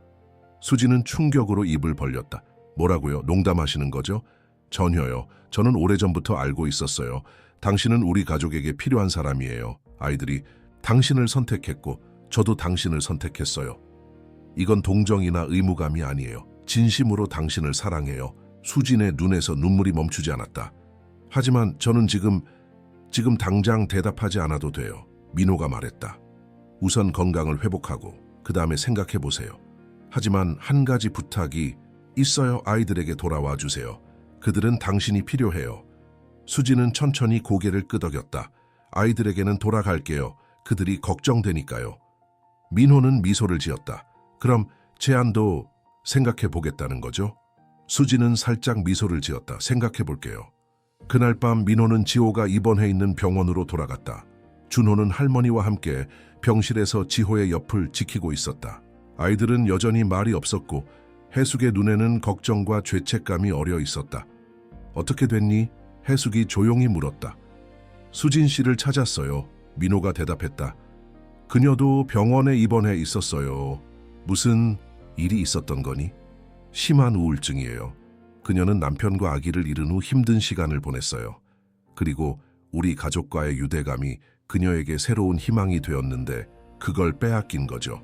수지는 충격으로 입을 벌렸다. 뭐라고요? 농담하시는 거죠? 전혀요. 저는 오래전부터 알고 있었어요. 당신은 우리 가족에게 필요한 사람이에요. 아이들이 당신을 선택했고 저도 당신을 선택했어요. 이건 동정이나 의무감이 아니에요. 진심으로 당신을 사랑해요. 수진의 눈에서 눈물이 멈추지 않았다. 하지만 저는 지금 당장 대답하지 않아도 돼요. 민호가 말했다. 우선 건강을 회복하고 그 다음에 생각해 보세요. 하지만 한 가지 부탁이 있어요. 아이들에게 돌아와 주세요. 그들은 당신이 필요해요. 수지는 천천히 고개를 끄덕였다. 아이들에게는 돌아갈게요. 그들이 걱정되니까요. 민호는 미소를 지었다. 그럼 제안도 생각해 보겠다는 거죠? 수지는 살짝 미소를 지었다. 생각해 볼게요. 그날 밤 민호는 지호가 입원해 있는 병원으로 돌아갔다. 준호는 할머니와 함께 병실에서 지호의 옆을 지키고 있었다. 아이들은 여전히 말이 없었고 해숙의 눈에는 걱정과 죄책감이 어려 있었다. 어떻게 됐니? 해숙이 조용히 물었다. 수진 씨를 찾았어요. 민호가 대답했다. 그녀도 병원에 입원해 있었어요. 무슨 일이 있었던 거니? 심한 우울증이에요. 그녀는 남편과 아기를 잃은 후 힘든 시간을 보냈어요. 그리고 우리 가족과의 유대감이 그녀에게 새로운 희망이 되었는데 그걸 빼앗긴 거죠.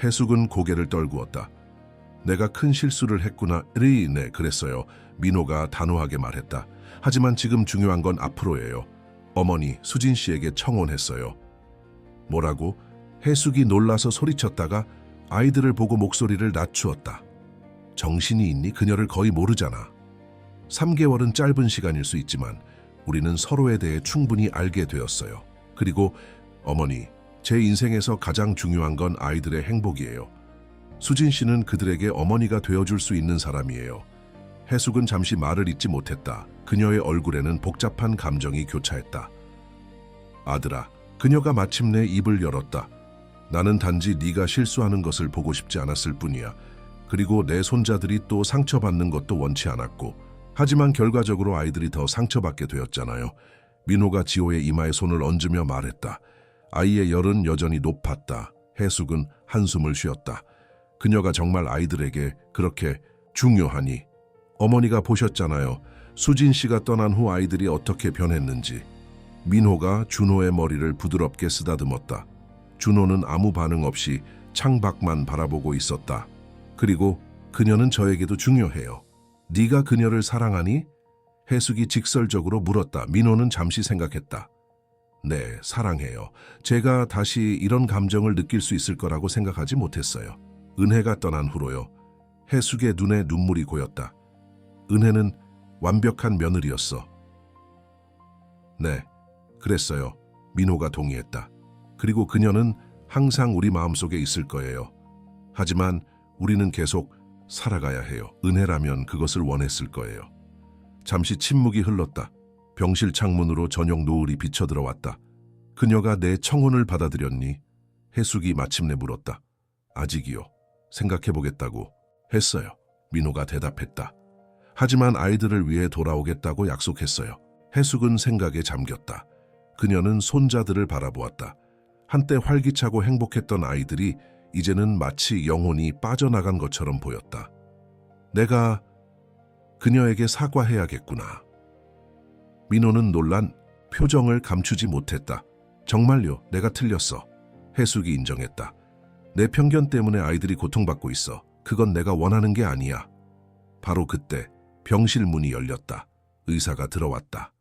해숙은 고개를 떨구었다. 내가 큰 실수를 했구나. 네, 그랬어요. 민호가 단호하게 말했다. 하지만 지금 중요한 건 앞으로예요. 어머니, 수진 씨에게 청혼했어요. 뭐라고? 해숙이 놀라서 소리쳤다가 아이들을 보고 목소리를 낮추었다. 정신이 있니? 그녀를 거의 모르잖아. 3개월은 짧은 시간일 수 있지만 우리는 서로에 대해 충분히 알게 되었어요. 그리고 어머니, 제 인생에서 가장 중요한 건 아이들의 행복이에요. 수진 씨는 그들에게 어머니가 되어줄 수 있는 사람이에요. 해숙은 잠시 말을 잇지 못했다. 그녀의 얼굴에는 복잡한 감정이 교차했다. 아들아, 그녀가 마침내 입을 열었다. 나는 단지 네가 실수하는 것을 보고 싶지 않았을 뿐이야. 그리고 내 손자들이 또 상처받는 것도 원치 않았고, 하지만 결과적으로 아이들이 더 상처받게 되었잖아요. 민호가 지호의 이마에 손을 얹으며 말했다. 아이의 열은 여전히 높았다. 해숙은 한숨을 쉬었다. 그녀가 정말 아이들에게 그렇게 중요하니? 어머니가 보셨잖아요. 수진 씨가 떠난 후 아이들이 어떻게 변했는지. 민호가 준호의 머리를 부드럽게 쓰다듬었다. 준호는 아무 반응 없이 창밖만 바라보고 있었다. 그리고 그녀는 저에게도 중요해요. 네가 그녀를 사랑하니? 해숙이 직설적으로 물었다. 민호는 잠시 생각했다. 네, 사랑해요. 제가 다시 이런 감정을 느낄 수 있을 거라고 생각하지 못했어요. 은혜가 떠난 후로요. 해숙의 눈에 눈물이 고였다. 은혜는 완벽한 며느리였어. 네, 그랬어요. 민호가 동의했다. 그리고 그녀는 항상 우리 마음속에 있을 거예요. 하지만 우리는 계속 살아가야 해요. 은혜라면 그것을 원했을 거예요. 잠시 침묵이 흘렀다. 병실 창문으로 저녁 노을이 비쳐들어왔다. 그녀가 내 청혼을 받아들였니? 해숙이 마침내 물었다. 아직이요. 생각해보겠다고 했어요. 민호가 대답했다. 하지만 아이들을 위해 돌아오겠다고 약속했어요. 해숙은 생각에 잠겼다. 그녀는 손자들을 바라보았다. 한때 활기차고 행복했던 아이들이 이제는 마치 영혼이 빠져나간 것처럼 보였다. 내가 그녀에게 사과해야겠구나. 민호는 놀란 표정을 감추지 못했다. 정말요, 내가 틀렸어. 해숙이 인정했다. 내 편견 때문에 아이들이 고통받고 있어. 그건 내가 원하는 게 아니야. 바로 그때 병실 문이 열렸다. 의사가 들어왔다.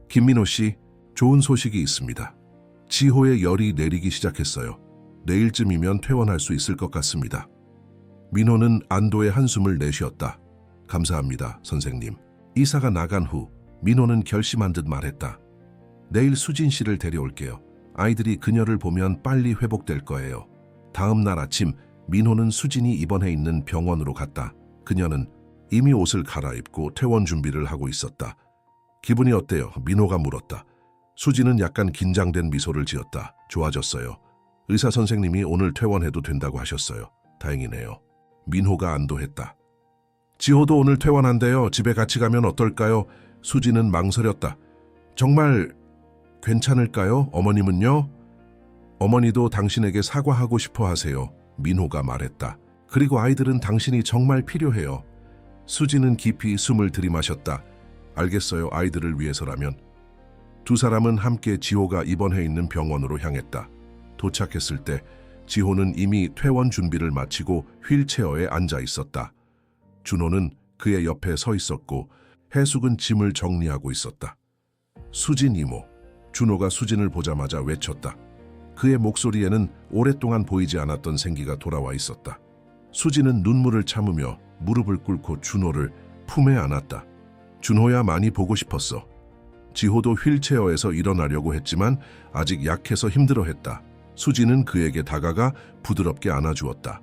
김민호 씨, 좋은 소식이 있습니다. 지호의 열이 내리기 시작했어요. 내일쯤이면 퇴원할 수 있을 것 같습니다. 민호는 안도의 한숨을 내쉬었다. 감사합니다, 선생님. 이사가 나간 후 민호는 결심한 듯 말했다. 내일 수진 씨를 데려올게요. 아이들이 그녀를 보면 빨리 회복될 거예요. 다음 날 아침 민호는 수진이 입원해 있는 병원으로 갔다. 그녀는 이미 옷을 갈아입고 퇴원 준비를 하고 있었다. 기분이 어때요? 민호가 물었다. 수진은 약간 긴장된 미소를 지었다. 좋아졌어요. 의사 선생님이 오늘 퇴원해도 된다고 하셨어요. 다행이네요. 민호가 안도했다. 지호도 오늘 퇴원한대요. 집에 같이 가면 어떨까요? 수진은 망설였다. 정말 괜찮을까요? 어머님은요? 어머니도 당신에게 사과하고 싶어 하세요. 민호가 말했다. 그리고 아이들은 당신이 정말 필요해요. 수진은 깊이 숨을 들이마셨다. 알겠어요. 아이들을 위해서라면. 두 사람은 함께 지호가 입원해 있는 병원으로 향했다. 도착했을 때 지호는 이미 퇴원 준비를 마치고 휠체어에 앉아 있었다. 준호는 그의 옆에 서 있었고 해숙은 짐을 정리하고 있었다. 수진 이모. 준호가 수진을 보자마자 외쳤다. 그의 목소리에는 오랫동안 보이지 않았던 생기가 돌아와 있었다. 수진은 눈물을 참으며 무릎을 꿇고 준호를 품에 안았다. 준호야, 많이 보고 싶었어. 지호도 휠체어에서 일어나려고 했지만 아직 약해서 힘들어했다. 수진은 그에게 다가가 부드럽게 안아주었다.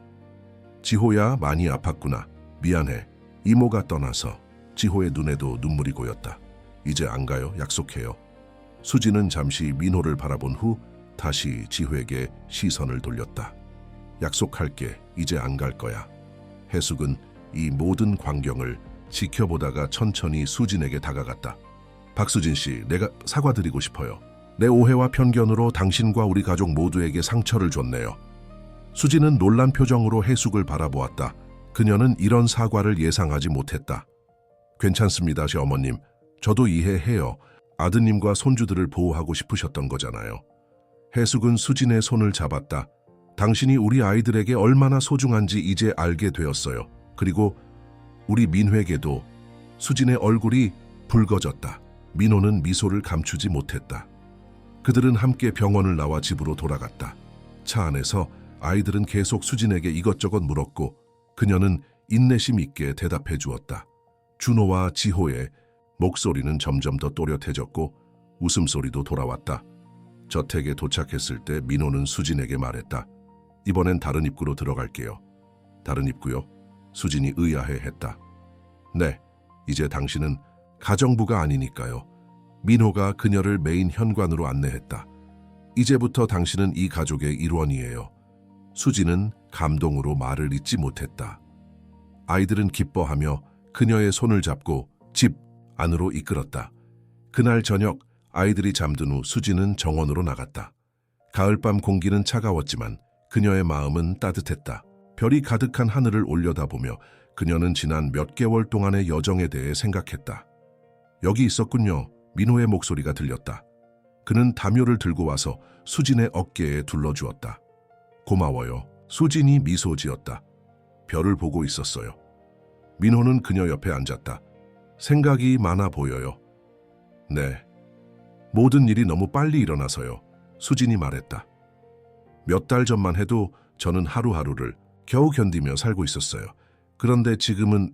지호야, 많이 아팠구나. 미안해. 이모가 떠나서. 지호의 눈에도 눈물이 고였다. 이제 안 가요. 약속해요. 수진은 잠시 민호를 바라본 후 다시 지호에게 시선을 돌렸다. 약속할게. 이제 안 갈 거야. 해숙은 이 모든 광경을 지켜보다가 천천히 수진에게 다가갔다. 박수진 씨, 내가 사과드리고 싶어요. 내 오해와 편견으로 당신과 우리 가족 모두에게 상처를 줬네요. 수진은 놀란 표정으로 해숙을 바라보았다. 그녀는 이런 사과를 예상하지 못했다. 괜찮습니다, 시어머님. 저도 이해해요. 아드님과 손주들을 보호하고 싶으셨던 거잖아요. 해숙은 수진의 손을 잡았다. 당신이 우리 아이들에게 얼마나 소중한지 이제 알게 되었어요. 그리고 우리 민회에게도. 수진의 얼굴이 붉어졌다. 민호는 미소를 감추지 못했다. 그들은 함께 병원을 나와 집으로 돌아갔다. 차 안에서 아이들은 계속 수진에게 이것저것 물었고 그녀는 인내심 있게 대답해 주었다. 준호와 지호의 목소리는 점점 더 또렷해졌고 웃음소리도 돌아왔다. 저택에 도착했을 때 민호는 수진에게 말했다. 이번엔 다른 입구로 들어갈게요. 다른 입구요? 수진이 의아해했다. 네, 이제 당신은 가정부가 아니니까요. 민호가 그녀를 메인 현관으로 안내했다. 이제부터 당신은 이 가족의 일원이에요. 수진은 감동으로 말을 잇지 못했다. 아이들은 기뻐하며 그녀의 손을 잡고 집 안으로 이끌었다. 그날 저녁 아이들이 잠든 후 수진은 정원으로 나갔다. 가을밤 공기는 차가웠지만 그녀의 마음은 따뜻했다. 별이 가득한 하늘을 올려다보며 그녀는 지난 몇 개월 동안의 여정에 대해 생각했다. 여기 있었군요. 민호의 목소리가 들렸다. 그는 담요를 들고 와서 수진의 어깨에 둘러주었다. 고마워요. 수진이 미소 지었다. 별을 보고 있었어요. 민호는 그녀 옆에 앉았다. 생각이 많아 보여요. 네. 모든 일이 너무 빨리 일어나서요. 수진이 말했다. 몇 달 전만 해도 저는 하루하루를 겨우 견디며 살고 있었어요. 그런데 지금은?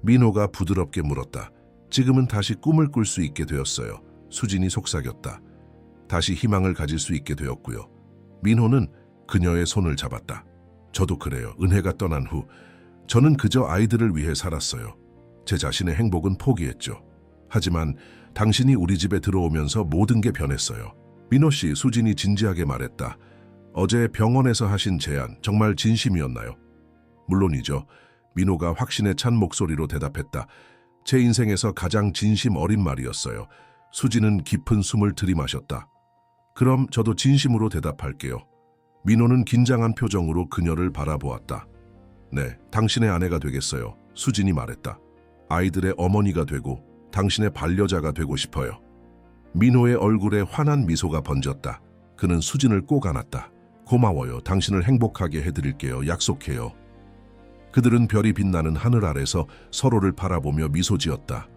민호가 부드럽게 물었다. 지금은 다시 꿈을 꿀 수 있게 되었어요. 수진이 속삭였다. 다시 희망을 가질 수 있게 되었고요. 민호는 그녀의 손을 잡았다. 저도 그래요. 은혜가 떠난 후 저는 그저 아이들을 위해 살았어요. 제 자신의 행복은 포기했죠. 하지만 당신이 우리 집에 들어오면서 모든 게 변했어요. 민호 씨, 수진이 진지하게 말했다. 어제 병원에서 하신 제안 정말 진심이었나요? 물론이죠. 민호가 확신에 찬 목소리로 대답했다. 제 인생에서 가장 진심 어린 말이었어요. 수진은 깊은 숨을 들이마셨다. 그럼 저도 진심으로 대답할게요. 민호는 긴장한 표정으로 그녀를 바라보았다. 네, 당신의 아내가 되겠어요. 수진이 말했다. 아이들의 어머니가 되고 당신의 반려자가 되고 싶어요. 민호의 얼굴에 환한 미소가 번졌다. 그는 수진을 꼭 안았다. 고마워요. 당신을 행복하게 해드릴게요. 약속해요. 그들은 별이 빛나는 하늘 아래서 서로를 바라보며 미소 지었다.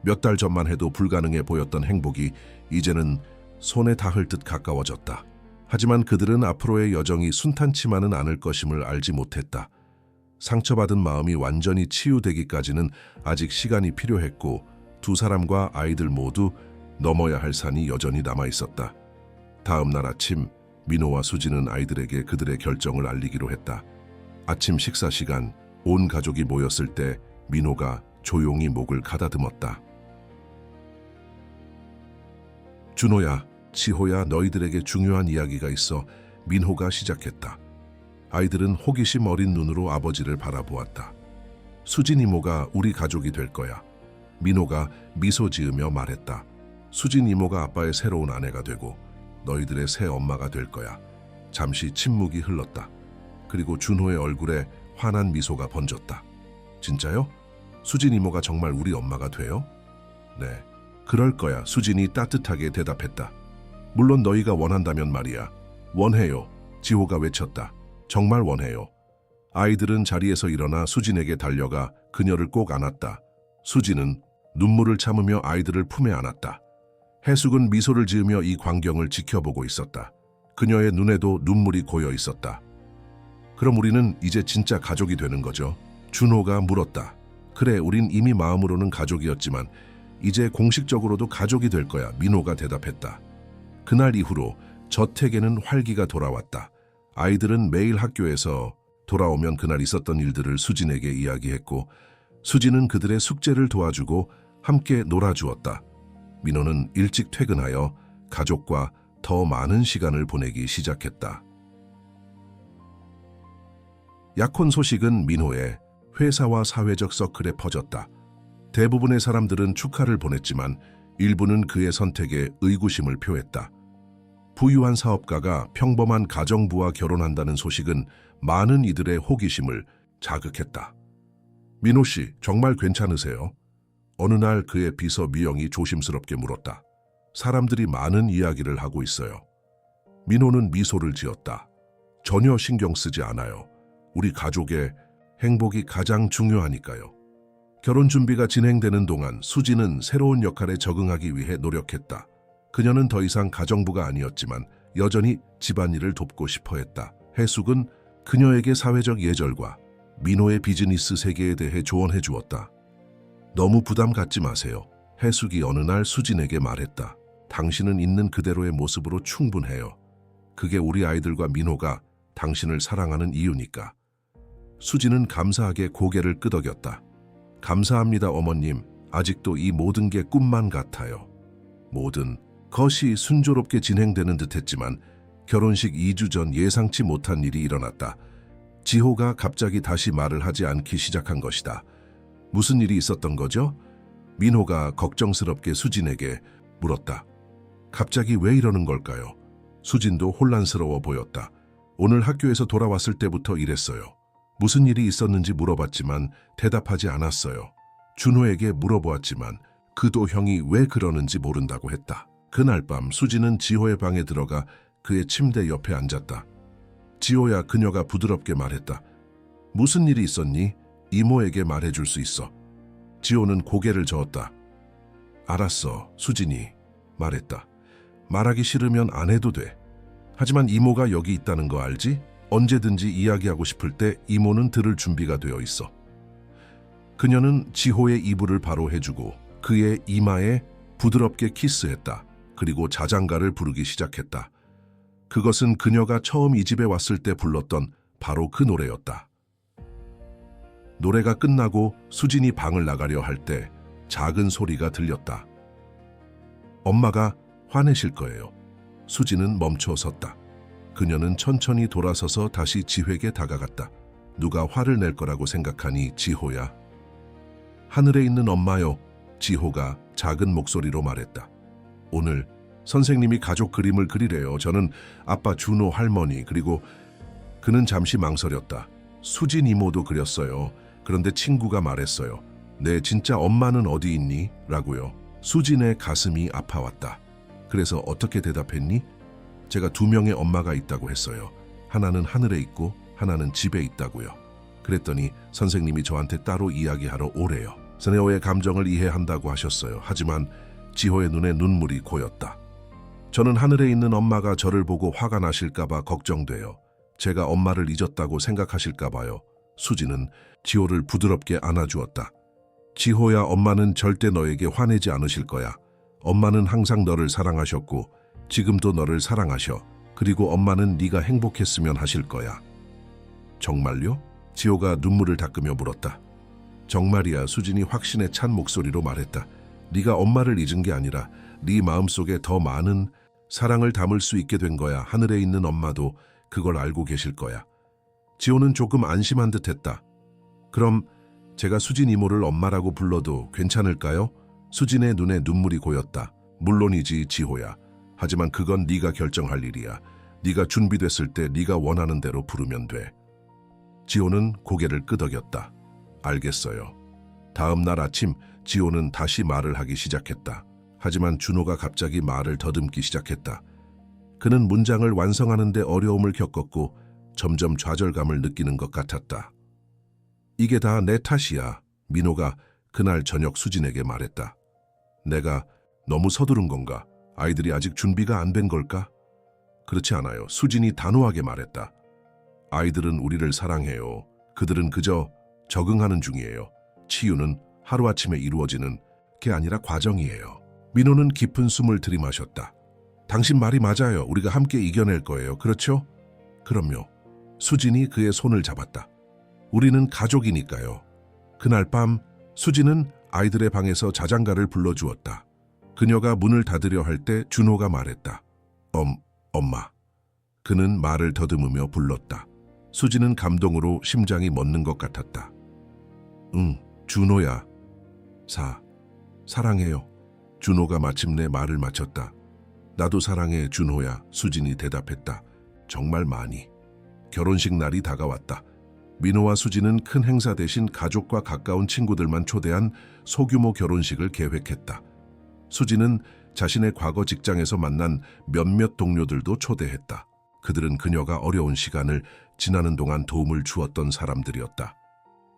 몇 달 전만 해도 불가능해 보였던 행복이 이제는 손에 닿을 듯 가까워졌다. 하지만 그들은 앞으로의 여정이 순탄치만은 않을 것임을 알지 못했다. 상처받은 마음이 완전히 치유되기까지는 아직 시간이 필요했고 두 사람과 아이들 모두 넘어야 할 산이 여전히 남아있었다. 다음 날 아침 민호와 수진은 아이들에게 그들의 결정을 알리기로 했다. 아침 식사 시간 온 가족이 모였을 때 민호가 조용히 목을 가다듬었다. 준호야, 지호야, 너희들에게 중요한 이야기가 있어. 민호가 시작했다. 아이들은 호기심 어린 눈으로 아버지를 바라보았다. 수진 이모가 우리 가족이 될 거야. 민호가 미소 지으며 말했다. 수진 이모가 아빠의 새로운 아내가 되고 너희들의 새 엄마가 될 거야. 잠시 침묵이 흘렀다. 그리고 준호의 얼굴에 환한 미소가 번졌다. 진짜요? 수진 이모가 정말 우리 엄마가 돼요? 네, 그럴 거야. 수진이 따뜻하게 대답했다. 물론 너희가 원한다면 말이야. 원해요. 지호가 외쳤다. 정말 원해요. 아이들은 자리에서 일어나 수진에게 달려가 그녀를 꼭 안았다. 수진은 눈물을 참으며 아이들을 품에 안았다. 해숙은 미소를 지으며 이 광경을 지켜보고 있었다. 그녀의 눈에도 눈물이 고여 있었다. 그럼 우리는 이제 진짜 가족이 되는 거죠? 준호가 물었다. 그래, 우린 이미 마음으로는 가족이었지만 이제 공식적으로도 가족이 될 거야. 민호가 대답했다. 그날 이후로 저택에는 활기가 돌아왔다. 아이들은 매일 학교에서 돌아오면 그날 있었던 일들을 수진에게 이야기했고 수진은 그들의 숙제를 도와주고 함께 놀아주었다. 민호는 일찍 퇴근하여 가족과 더 많은 시간을 보내기 시작했다. 약혼 소식은 민호의 회사와 사회적 서클에 퍼졌다. 대부분의 사람들은 축하를 보냈지만 일부는 그의 선택에 의구심을 표했다. 부유한 사업가가 평범한 가정부와 결혼한다는 소식은 많은 이들의 호기심을 자극했다. 민호 씨, 정말 괜찮으세요? 어느 날 그의 비서 미영이 조심스럽게 물었다. 사람들이 많은 이야기를 하고 있어요. 민호는 미소를 지었다. 전혀 신경 쓰지 않아요. 우리 가족의 행복이 가장 중요하니까요. 결혼 준비가 진행되는 동안 수지는 새로운 역할에 적응하기 위해 노력했다. 그녀는 더 이상 가정부가 아니었지만 여전히 집안일을 돕고 싶어 했다. 해숙은 그녀에게 사회적 예절과 민호의 비즈니스 세계에 대해 조언해 주었다. 너무 부담 갖지 마세요. 해숙이 어느 날 수진에게 말했다. 당신은 있는 그대로의 모습으로 충분해요. 그게 우리 아이들과 민호가 당신을 사랑하는 이유니까. 수진은 감사하게 고개를 끄덕였다. 감사합니다, 어머님. 아직도 이 모든 게 꿈만 같아요. 모든 것이 순조롭게 진행되는 듯했지만 결혼식 2주 전 예상치 못한 일이 일어났다. 지호가 갑자기 다시 말을 하지 않기 시작한 것이다. 무슨 일이 있었던 거죠? 민호가 걱정스럽게 수진에게 물었다. 갑자기 왜 이러는 걸까요? 수진도 혼란스러워 보였다. 오늘 학교에서 돌아왔을 때부터 이랬어요. 무슨 일이 있었는지 물어봤지만 대답하지 않았어요. 준호에게 물어보았지만 그도 형이 왜 그러는지 모른다고 했다. 그날 밤 수진은 지호의 방에 들어가 그의 침대 옆에 앉았다. 지호야, 그녀가 부드럽게 말했다. 무슨 일이 있었니? 이모에게 말해줄 수 있어. 지호는 고개를 저었다. 알았어, 수진이 말했다. 말하기 싫으면 안 해도 돼. 하지만 이모가 여기 있다는 거 알지? 언제든지 이야기하고 싶을 때 이모는 들을 준비가 되어 있어. 그녀는 지호의 이불을 바로 해주고 그의 이마에 부드럽게 키스했다. 그리고 자장가를 부르기 시작했다. 그것은 그녀가 처음 이 집에 왔을 때 불렀던 바로 그 노래였다. 노래가 끝나고 수진이 방을 나가려 할 때 작은 소리가 들렸다. 엄마가 화내실 거예요. 수진은 멈춰 섰다. 그녀는 천천히 돌아서서 다시 지호에게 다가갔다. 누가 화를 낼 거라고 생각하니, 지호야? 하늘에 있는 엄마요. 지호가 작은 목소리로 말했다. 오늘 선생님이 가족 그림을 그리래요. 저는 아빠, 준호, 할머니, 그리고 그는 잠시 망설였다. 수진 이모도 그렸어요. 그런데 친구가 말했어요. 내 진짜 엄마는 어디 있니? 라고요. 수진의 가슴이 아파왔다. 그래서 어떻게 대답했니? 제가 2명의 엄마가 있다고 했어요. 하나는 하늘에 있고 하나는 집에 있다고요. 그랬더니 선생님이 저한테 따로 이야기하러 오래요. 스네어의 감정을 이해한다고 하셨어요. 하지만 지호의 눈에 눈물이 고였다. 저는 하늘에 있는 엄마가 저를 보고 화가 나실까봐 걱정돼요. 제가 엄마를 잊었다고 생각하실까봐요. 수지는 지호를 부드럽게 안아주었다. 지호야, 엄마는 절대 너에게 화내지 않으실 거야. 엄마는 항상 너를 사랑하셨고 지금도 너를 사랑하셔. 그리고 엄마는 네가 행복했으면 하실 거야. 정말요? 지호가 눈물을 닦으며 물었다. 정말이야, 수진이 확신에 찬 목소리로 말했다. 네가 엄마를 잊은 게 아니라 네 마음속에 더 많은 사랑을 담을 수 있게 된 거야. 하늘에 있는 엄마도 그걸 알고 계실 거야. 지호는 조금 안심한 듯 했다. 그럼 제가 수진 이모를 엄마라고 불러도 괜찮을까요? 수진의 눈에 눈물이 고였다. 물론이지, 지호야. 하지만 그건 네가 결정할 일이야. 네가 준비됐을 때 네가 원하는 대로 부르면 돼. 지호는 고개를 끄덕였다. 알겠어요. 다음 날 아침 지호는 다시 말을 하기 시작했다. 하지만 준호가 갑자기 말을 더듬기 시작했다. 그는 문장을 완성하는데 어려움을 겪었고 점점 좌절감을 느끼는 것 같았다. 이게 다 내 탓이야. 민호가 그날 저녁 수진에게 말했다. 내가 너무 서두른 건가? 아이들이 아직 준비가 안 된 걸까? 그렇지 않아요. 수진이 단호하게 말했다. 아이들은 우리를 사랑해요. 그들은 그저 적응하는 중이에요. 치유는 하루아침에 이루어지는 게 아니라 과정이에요. 민호는 깊은 숨을 들이마셨다. 당신 말이 맞아요. 우리가 함께 이겨낼 거예요. 그렇죠? 그럼요. 수진이 그의 손을 잡았다. 우리는 가족이니까요. 그날 밤 수진은 아이들의 방에서 자장가를 불러주었다. 그녀가 문을 닫으려 할 때 준호가 말했다. 엄마. 그는 말을 더듬으며 불렀다. 수진은 감동으로 심장이 멎는 것 같았다. 응, 준호야. 사랑해요. 준호가 마침내 말을 마쳤다. 나도 사랑해, 준호야. 수진이 대답했다. 정말 많이. 결혼식 날이 다가왔다. 민호와 수지는 큰 행사 대신 가족과 가까운 친구들만 초대한 소규모 결혼식을 계획했다. 수지는 자신의 과거 직장에서 만난 몇몇 동료들도 초대했다. 그들은 그녀가 어려운 시간을 지나는 동안 도움을 주었던 사람들이었다.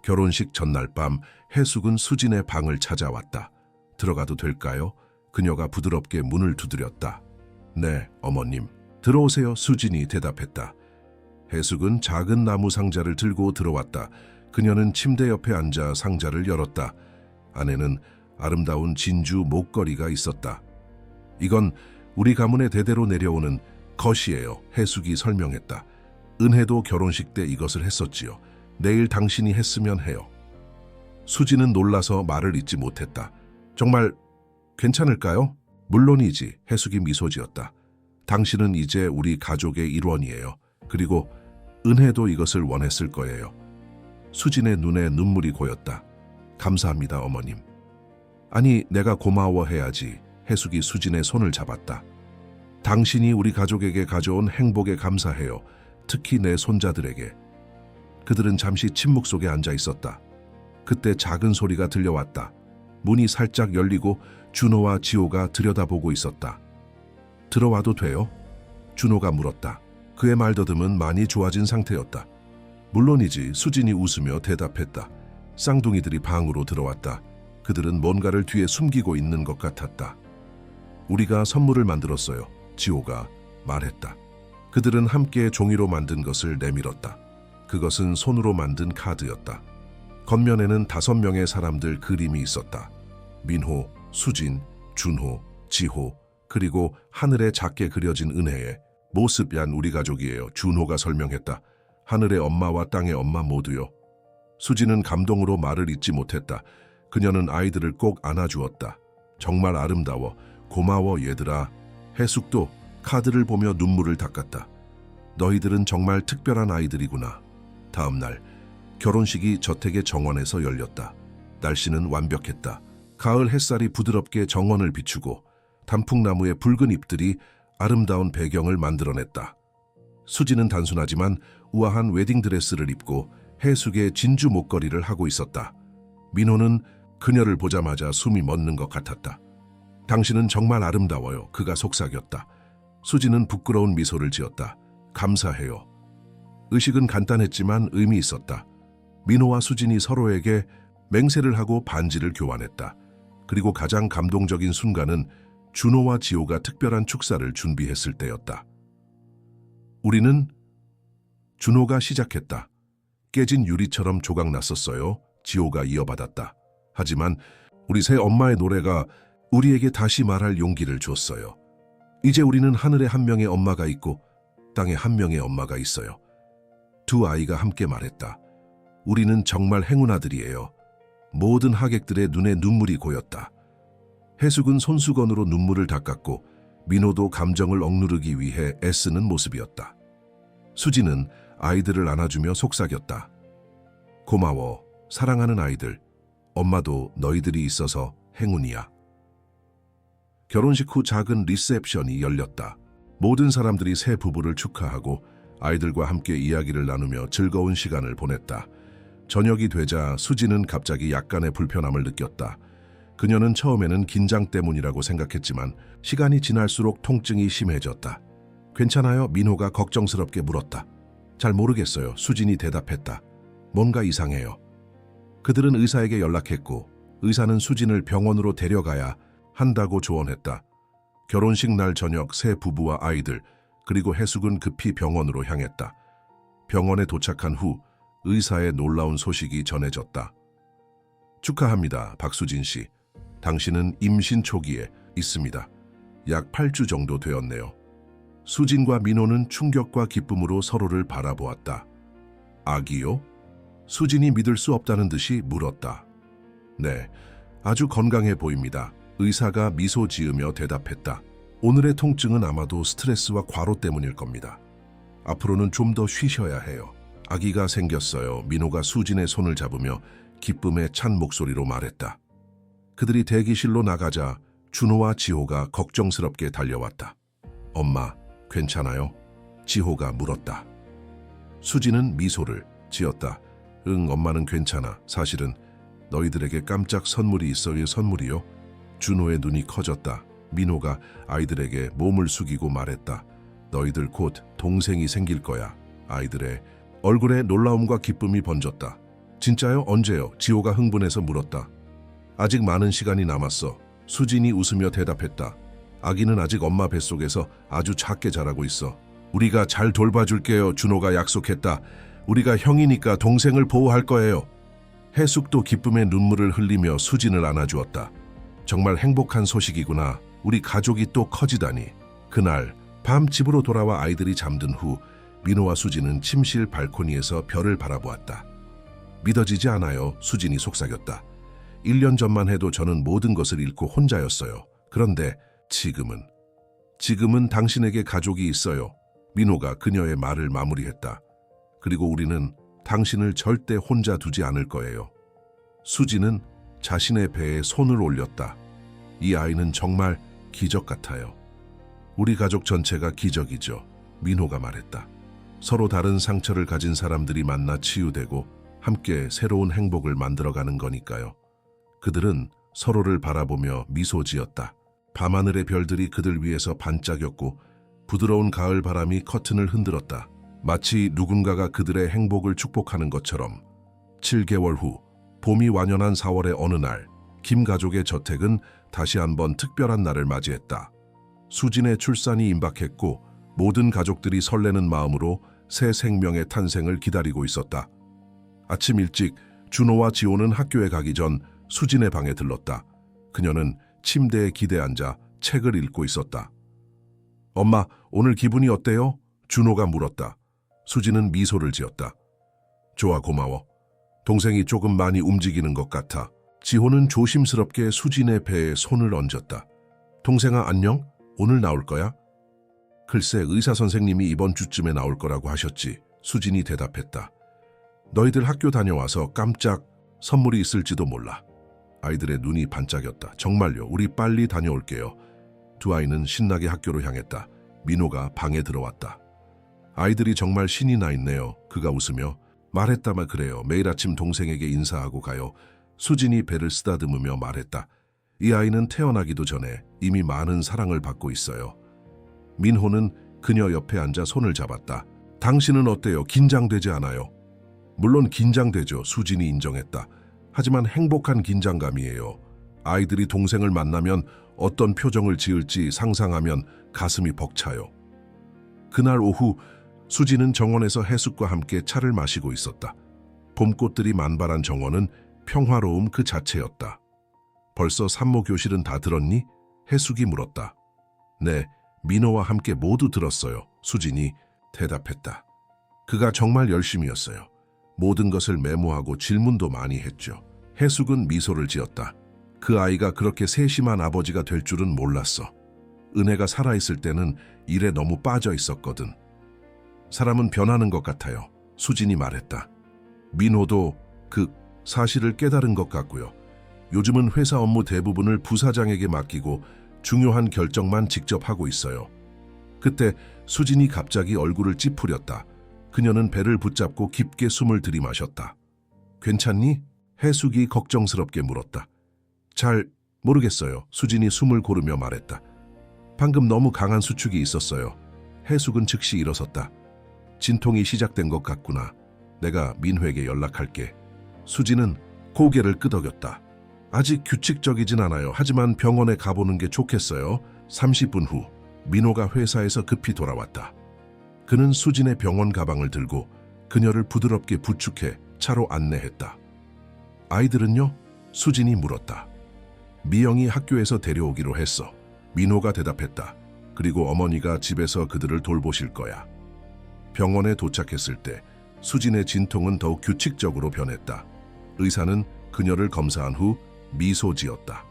결혼식 전날 밤 해숙은 수진의 방을 찾아왔다. 들어가도 될까요? 그녀가 부드럽게 문을 두드렸다. 네, 어머님. 들어오세요. 수진이 대답했다. 해숙은 작은 나무 상자를 들고 들어왔다. 그녀는 침대 옆에 앉아 상자를 열었다. 안에는 아름다운 진주 목걸이가 있었다. 이건 우리 가문에 대대로 내려오는 것이에요. 해숙이 설명했다. 은혜도 결혼식 때 이것을 했었지요. 내일 당신이 했으면 해요. 수지는 놀라서 말을 잇지 못했다. 정말 괜찮을까요? 물론이지. 해숙이 미소 지었다. 당신은 이제 우리 가족의 일원이에요. 그리고 은혜도 이것을 원했을 거예요. 수진의 눈에 눈물이 고였다. 감사합니다, 어머님. 아니, 내가 고마워해야지. 해숙이 수진의 손을 잡았다. 당신이 우리 가족에게 가져온 행복에 감사해요. 특히 내 손자들에게. 그들은 잠시 침묵 속에 앉아 있었다. 그때 작은 소리가 들려왔다. 문이 살짝 열리고 준호와 지호가 들여다보고 있었다. 들어와도 돼요? 준호가 물었다. 그의 말더듬은 많이 좋아진 상태였다. 물론이지. 수진이 웃으며 대답했다. 쌍둥이들이 방으로 들어왔다. 그들은 뭔가를 뒤에 숨기고 있는 것 같았다. 우리가 선물을 만들었어요. 지호가 말했다. 그들은 함께 종이로 만든 것을 내밀었다. 그것은 손으로 만든 카드였다. 겉면에는 5명의 사람들 그림이 있었다. 민호, 수진, 준호, 지호, 그리고 하늘에 작게 그려진 은혜의 모습이란 우리 가족이에요. 준호가 설명했다. 하늘의 엄마와 땅의 엄마 모두요. 수진은 감동으로 말을 잇지 못했다. 그녀는 아이들을 꼭 안아주었다. 정말 아름다워. 고마워 얘들아. 해숙도 카드를 보며 눈물을 닦았다. 너희들은 정말 특별한 아이들이구나. 다음 날 결혼식이 저택의 정원에서 열렸다. 날씨는 완벽했다. 가을 햇살이 부드럽게 정원을 비추고 단풍나무의 붉은 잎들이 아름다운 배경을 만들어냈다. 수지는 단순하지만 우아한 웨딩드레스를 입고 해숙의 진주 목걸이를 하고 있었다. 민호는 그녀를 보자마자 숨이 멎는 것 같았다. 당신은 정말 아름다워요. 그가 속삭였다. 수지는 부끄러운 미소를 지었다. 감사해요. 의식은 간단했지만 의미 있었다. 민호와 수진이 서로에게 맹세를 하고 반지를 교환했다. 그리고 가장 감동적인 순간은 준호와 지호가 특별한 축사를 준비했을 때였다. 우리는 준호가 시작했다. 깨진 유리처럼 조각났었어요. 지호가 이어받았다. 하지만 우리 새 엄마의 노래가 우리에게 다시 말할 용기를 줬어요. 이제 우리는 하늘에 한 명의 엄마가 있고 땅에 한 명의 엄마가 있어요. 두 아이가 함께 말했다. 우리는 정말 행운아들이에요. 모든 하객들의 눈에 눈물이 고였다. 해숙은 손수건으로 눈물을 닦았고 민호도 감정을 억누르기 위해 애쓰는 모습이었다. 수지는 아이들을 안아주며 속삭였다. 고마워, 사랑하는 아이들. 엄마도 너희들이 있어서 행운이야. 결혼식 후 작은 리셉션이 열렸다. 모든 사람들이 새 부부를 축하하고 아이들과 함께 이야기를 나누며 즐거운 시간을 보냈다. 저녁이 되자 수지는 갑자기 약간의 불편함을 느꼈다. 그녀는 처음에는 긴장 때문이라고 생각했지만 시간이 지날수록 통증이 심해졌다. 괜찮아요? 민호가 걱정스럽게 물었다. 잘 모르겠어요. 수진이 대답했다. 뭔가 이상해요. 그들은 의사에게 연락했고 의사는 수진을 병원으로 데려가야 한다고 조언했다. 결혼식 날 저녁 새 부부와 아이들 그리고 해숙은 급히 병원으로 향했다. 병원에 도착한 후 의사의 놀라운 소식이 전해졌다. 축하합니다, 박수진 씨. 당신은 임신 초기에 있습니다. 약 8주 정도 되었네요. 수진과 민호는 충격과 기쁨으로 서로를 바라보았다. 아기요? 수진이 믿을 수 없다는 듯이 물었다. 네, 아주 건강해 보입니다. 의사가 미소 지으며 대답했다. 오늘의 통증은 아마도 스트레스와 과로 때문일 겁니다. 앞으로는 좀 더 쉬셔야 해요. 아기가 생겼어요. 민호가 수진의 손을 잡으며 기쁨에 찬 목소리로 말했다. 그들이 대기실로 나가자 준호와 지호가 걱정스럽게 달려왔다. 엄마, 괜찮아요? 지호가 물었다. 수진은 미소를 지었다. 응, 엄마는 괜찮아. 사실은 너희들에게 깜짝 선물이 있어. 의 선물이요? 준호의 눈이 커졌다. 민호가 아이들에게 몸을 숙이고 말했다. 너희들 곧 동생이 생길 거야. 아이들의 얼굴에 놀라움과 기쁨이 번졌다. 진짜요? 언제요? 지호가 흥분해서 물었다. 아직 많은 시간이 남았어. 수진이 웃으며 대답했다. 아기는 아직 엄마 뱃속에서 아주 작게 자라고 있어. 우리가 잘 돌봐줄게요. 준호가 약속했다. 우리가 형이니까 동생을 보호할 거예요. 해숙도 기쁨의 눈물을 흘리며 수진을 안아주었다. 정말 행복한 소식이구나. 우리 가족이 또 커지다니. 그날 밤 집으로 돌아와 아이들이 잠든 후 민호와 수진은 침실 발코니에서 별을 바라보았다. 믿어지지 않아요. 수진이 속삭였다. 1년 전만 해도 저는 모든 것을 잃고 혼자였어요. 그런데 지금은 당신에게 가족이 있어요. 민호가 그녀의 말을 마무리했다. 그리고 우리는 당신을 절대 혼자 두지 않을 거예요. 수진은 자신의 배에 손을 올렸다. 이 아이는 정말 기적 같아요. 우리 가족 전체가 기적이죠. 민호가 말했다. 서로 다른 상처를 가진 사람들이 만나 치유되고 함께 새로운 행복을 만들어가는 거니까요. 그들은 서로를 바라보며 미소 지었다. 밤하늘의 별들이 그들 위에서 반짝였고 부드러운 가을 바람이 커튼을 흔들었다. 마치 누군가가 그들의 행복을 축복하는 것처럼. 7개월 후 봄이 완연한 4월의 어느 날 김 가족의 저택은 다시 한번 특별한 날을 맞이했다. 수진의 출산이 임박했고 모든 가족들이 설레는 마음으로 새 생명의 탄생을 기다리고 있었다. 아침 일찍 준호와 지호는 학교에 가기 전 수진의 방에 들렀다. 그녀는 침대에 기대 앉아 책을 읽고 있었다. 엄마, 오늘 기분이 어때요? 준호가 물었다. 수진은 미소를 지었다. 좋아, 고마워. 동생이 조금 많이 움직이는 것 같아. 지호는 조심스럽게 수진의 배에 손을 얹었다. 동생아, 안녕? 오늘 나올 거야? 글쎄, 의사 선생님이 이번 주쯤에 나올 거라고 하셨지. 수진이 대답했다. 너희들 학교 다녀와서 깜짝 선물이 있을지도 몰라. 아이들의 눈이 반짝였다. 정말요? 우리 빨리 다녀올게요. 두 아이는 신나게 학교로 향했다. 민호가 방에 들어왔다. 아이들이 정말 신이 나 있네요. 그가 웃으며 말했다만 그래요. 매일 아침 동생에게 인사하고 가요. 수진이 배를 쓰다듬으며 말했다. 이 아이는 태어나기도 전에 이미 많은 사랑을 받고 있어요. 민호는 그녀 옆에 앉아 손을 잡았다. 당신은 어때요? 긴장되지 않아요? 물론 긴장되죠. 수진이 인정했다. 하지만 행복한 긴장감이에요. 아이들이 동생을 만나면 어떤 표정을 지을지 상상하면 가슴이 벅차요. 그날 오후 수진은 정원에서 해숙과 함께 차를 마시고 있었다. 봄꽃들이 만발한 정원은 평화로움 그 자체였다. 벌써 산모 교실은 다 들었니? 해숙이 물었다. 네, 민호와 함께 모두 들었어요. 수진이 대답했다. 그가 정말 열심이었어요. 모든 것을 메모하고 질문도 많이 했죠. 해숙은 미소를 지었다. 그 아이가 그렇게 세심한 아버지가 될 줄은 몰랐어. 은혜가 살아있을 때는 일에 너무 빠져 있었거든. 사람은 변하는 것 같아요. 수진이 말했다. 민호도 그 사실을 깨달은 것 같고요. 요즘은 회사 업무 대부분을 부사장에게 맡기고 중요한 결정만 직접 하고 있어요. 그때 수진이 갑자기 얼굴을 찌푸렸다. 그녀는 배를 붙잡고 깊게 숨을 들이마셨다. 괜찮니? 해숙이 걱정스럽게 물었다. 잘 모르겠어요. 수진이 숨을 고르며 말했다. 방금 너무 강한 수축이 있었어요. 해숙은 즉시 일어섰다. 진통이 시작된 것 같구나. 내가 민호에게 연락할게. 수진은 고개를 끄덕였다. 아직 규칙적이진 않아요. 하지만 병원에 가보는 게 좋겠어요. 30분 후 민호가 회사에서 급히 돌아왔다. 그는 수진의 병원 가방을 들고 그녀를 부드럽게 부축해 차로 안내했다. 아이들은요? 수진이 물었다. 미영이 학교에서 데려오기로 했어. 민호가 대답했다. 그리고 어머니가 집에서 그들을 돌보실 거야. 병원에 도착했을 때 수진의 진통은 더욱 규칙적으로 변했다. 의사는 그녀를 검사한 후 미소 지었다.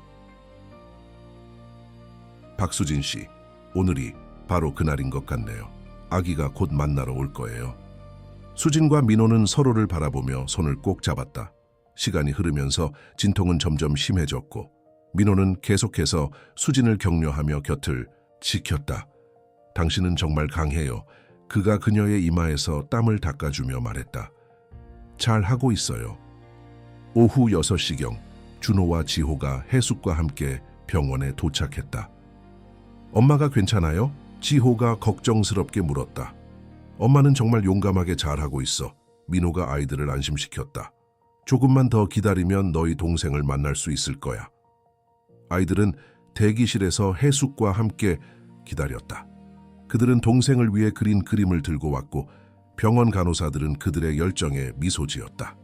박수진 씨, 오늘이 바로 그날인 것 같네요. 아기가 곧 만나러 올 거예요. 수진과 민호는 서로를 바라보며 손을 꼭 잡았다. 시간이 흐르면서 진통은 점점 심해졌고 민호는 계속해서 수진을 격려하며 곁을 지켰다. 당신은 정말 강해요. 그가 그녀의 이마에서 땀을 닦아주며 말했다. 잘 하고 있어요. 오후 6시경 준호와 지호가 해숙과 함께 병원에 도착했다. 엄마가 괜찮아요? 지호가 걱정스럽게 물었다. 엄마는 정말 용감하게 잘하고 있어. 민호가 아이들을 안심시켰다. 조금만 더 기다리면 너희 동생을 만날 수 있을 거야. 아이들은 대기실에서 해숙과 함께 기다렸다. 그들은 동생을 위해 그린 그림을 들고 왔고 병원 간호사들은 그들의 열정에 미소 지었다.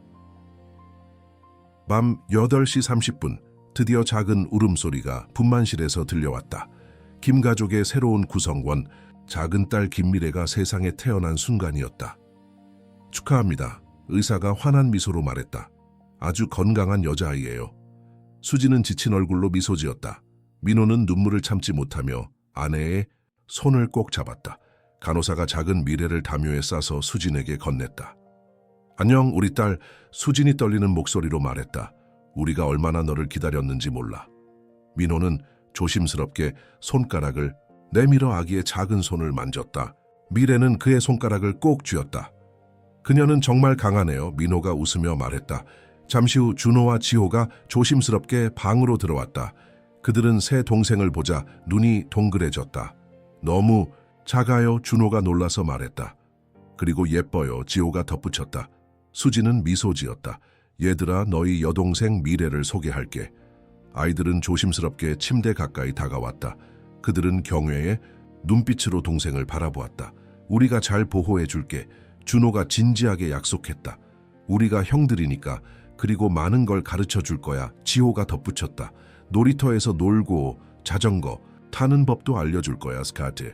밤 8시 30분 드디어 작은 울음소리가 분만실에서 들려왔다. 김 가족의 새로운 구성원, 작은 딸 김미래가 세상에 태어난 순간이었다. 축하합니다. 의사가 환한 미소로 말했다. 아주 건강한 여자아이예요. 수지는 지친 얼굴로 미소 지었다. 민호는 눈물을 참지 못하며 아내의 손을 꼭 잡았다. 간호사가 작은 미래를 담요에 싸서 수진에게 건넸다. 안녕, 우리 딸. 수진이 떨리는 목소리로 말했다. 우리가 얼마나 너를 기다렸는지 몰라. 민호는 조심스럽게 손가락을 내밀어 아기의 작은 손을 만졌다. 미래는 그의 손가락을 꼭 쥐었다. 그녀는 정말 강하네요. 민호가 웃으며 말했다. 잠시 후 준호와 지호가 조심스럽게 방으로 들어왔다. 그들은 새 동생을 보자 눈이 동그래졌다. 너무 작아요. 준호가 놀라서 말했다. 그리고 예뻐요. 지호가 덧붙였다. 수지는 미소 지었다. 얘들아, 너희 여동생 미래를 소개할게. 아이들은 조심스럽게 침대 가까이 다가왔다. 그들은 경외의 눈빛으로 동생을 바라보았다. 우리가 잘 보호해 줄게. 준호가 진지하게 약속했다. 우리가 형들이니까. 그리고 많은 걸 가르쳐 줄 거야. 지호가 덧붙였다. 놀이터에서 놀고 자전거 타는 법도 알려줄 거야. 스카트.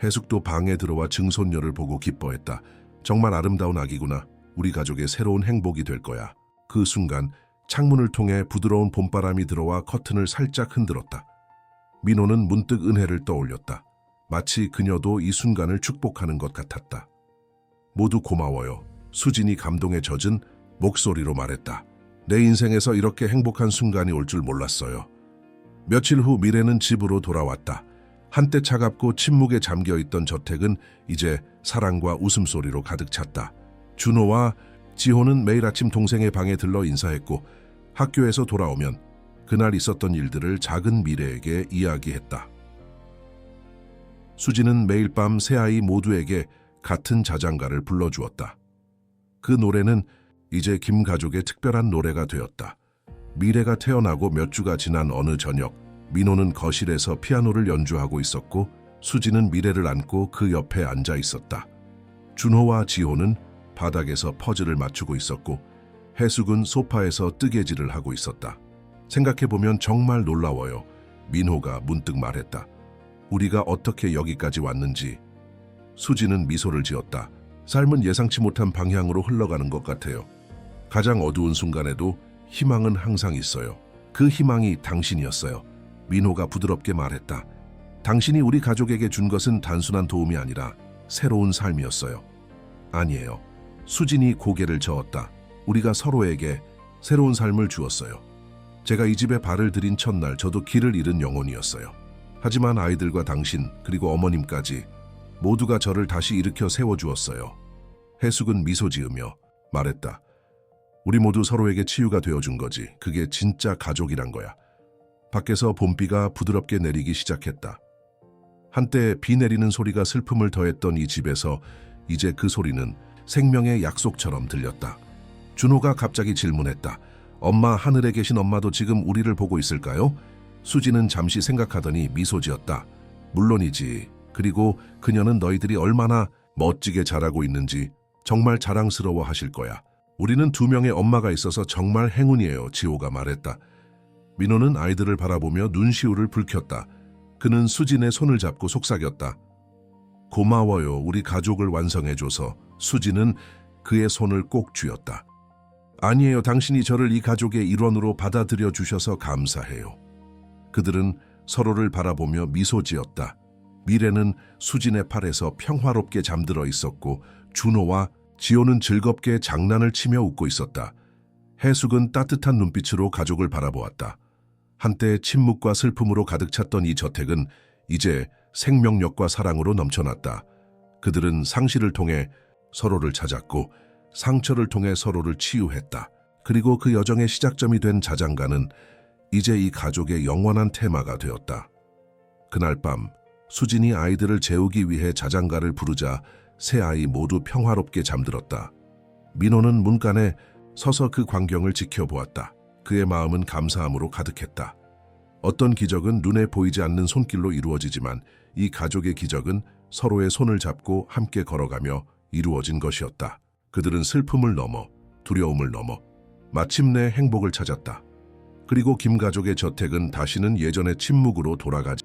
해숙도 방에 들어와 증손녀를 보고 기뻐했다. 정말 아름다운 아기구나. 우리 가족의 새로운 행복이 될 거야. 그 순간 창문을 통해 부드러운 봄바람이 들어와 커튼을 살짝 흔들었다. 민호는 문득 은혜를 떠올렸다. 마치 그녀도 이 순간을 축복하는 것 같았다. 모두 고마워요. 수진이 감동에 젖은 목소리로 말했다. 내 인생에서 이렇게 행복한 순간이 올 줄 몰랐어요. 며칠 후 미래는 집으로 돌아왔다. 한때 차갑고 침묵에 잠겨있던 저택은 이제 사랑과 웃음소리로 가득 찼다. 준호와 지호는 매일 아침 동생의 방에 들러 인사했고 학교에서 돌아오면 그날 있었던 일들을 작은 미래에게 이야기했다. 수지는 매일 밤 세 아이 모두에게 같은 자장가를 불러주었다. 그 노래는 이제 김 가족의 특별한 노래가 되었다. 미래가 태어나고 몇 주가 지난 어느 저녁, 민호는 거실에서 피아노를 연주하고 있었고 수지는 미래를 안고 그 옆에 앉아 있었다. 준호와 지호는 바닥에서 퍼즐을 맞추고 있었고 해숙은 소파에서 뜨개질을 하고 있었다. 생각해보면 정말 놀라워요. 민호가 문득 말했다. 우리가 어떻게 여기까지 왔는지. 수지는 미소를 지었다. 삶은 예상치 못한 방향으로 흘러가는 것 같아요. 가장 어두운 순간에도 희망은 항상 있어요. 그 희망이 당신이었어요. 민호가 부드럽게 말했다. 당신이 우리 가족에게 준 것은 단순한 도움이 아니라 새로운 삶이었어요. 아니에요. 수진이 고개를 저었다. 우리가 서로에게 새로운 삶을 주었어요. 제가 이 집에 발을 들인 첫날 저도 길을 잃은 영혼이었어요. 하지만 아이들과 당신 그리고 어머님까지 모두가 저를 다시 일으켜 세워주었어요. 해숙은 미소 지으며 말했다. 우리 모두 서로에게 치유가 되어준 거지. 그게 진짜 가족이란 거야. 밖에서 봄비가 부드럽게 내리기 시작했다. 한때 비 내리는 소리가 슬픔을 더했던 이 집에서 이제 그 소리는 생명의 약속처럼 들렸다. 준호가 갑자기 질문했다. 엄마, 하늘에 계신 엄마도 지금 우리를 보고 있을까요? 수지는 잠시 생각하더니 미소 지었다. 물론이지. 그리고 그녀는 너희들이 얼마나 멋지게 자라고 있는지 정말 자랑스러워 하실 거야. 우리는 2명의 엄마가 있어서 정말 행운이에요. 지호가 말했다. 민호는 아이들을 바라보며 눈시울을 붉혔다. 그는 수진의 손을 잡고 속삭였다. 고마워요. 우리 가족을 완성해줘서. 수진은 그의 손을 꼭 쥐었다. 아니에요. 당신이 저를 이 가족의 일원으로 받아들여 주셔서 감사해요. 그들은 서로를 바라보며 미소 지었다. 미래는 수진의 팔에서 평화롭게 잠들어 있었고 준호와 지호는 즐겁게 장난을 치며 웃고 있었다. 해숙은 따뜻한 눈빛으로 가족을 바라보았다. 한때 침묵과 슬픔으로 가득 찼던 이 저택은 이제 생명력과 사랑으로 넘쳐났다. 그들은 상실을 통해 서로를 찾았고 상처를 통해 서로를 치유했다. 그리고 그 여정의 시작점이 된 자장가는 이제 이 가족의 영원한 테마가 되었다. 그날 밤 수진이 아이들을 재우기 위해 자장가를 부르자 세 아이 모두 평화롭게 잠들었다. 민호는 문간에 서서 그 광경을 지켜보았다. 그의 마음은 감사함으로 가득했다. 어떤 기적은 눈에 보이지 않는 손길로 이루어지지만 이 가족의 기적은 서로의 손을 잡고 함께 걸어가며 이루어진 것이었다. 그들은 슬픔을 넘어 두려움을 넘어 마침내 행복을 찾았다. 그리고 김 가족의 저택은 다시는 예전의 침묵으로 돌아가지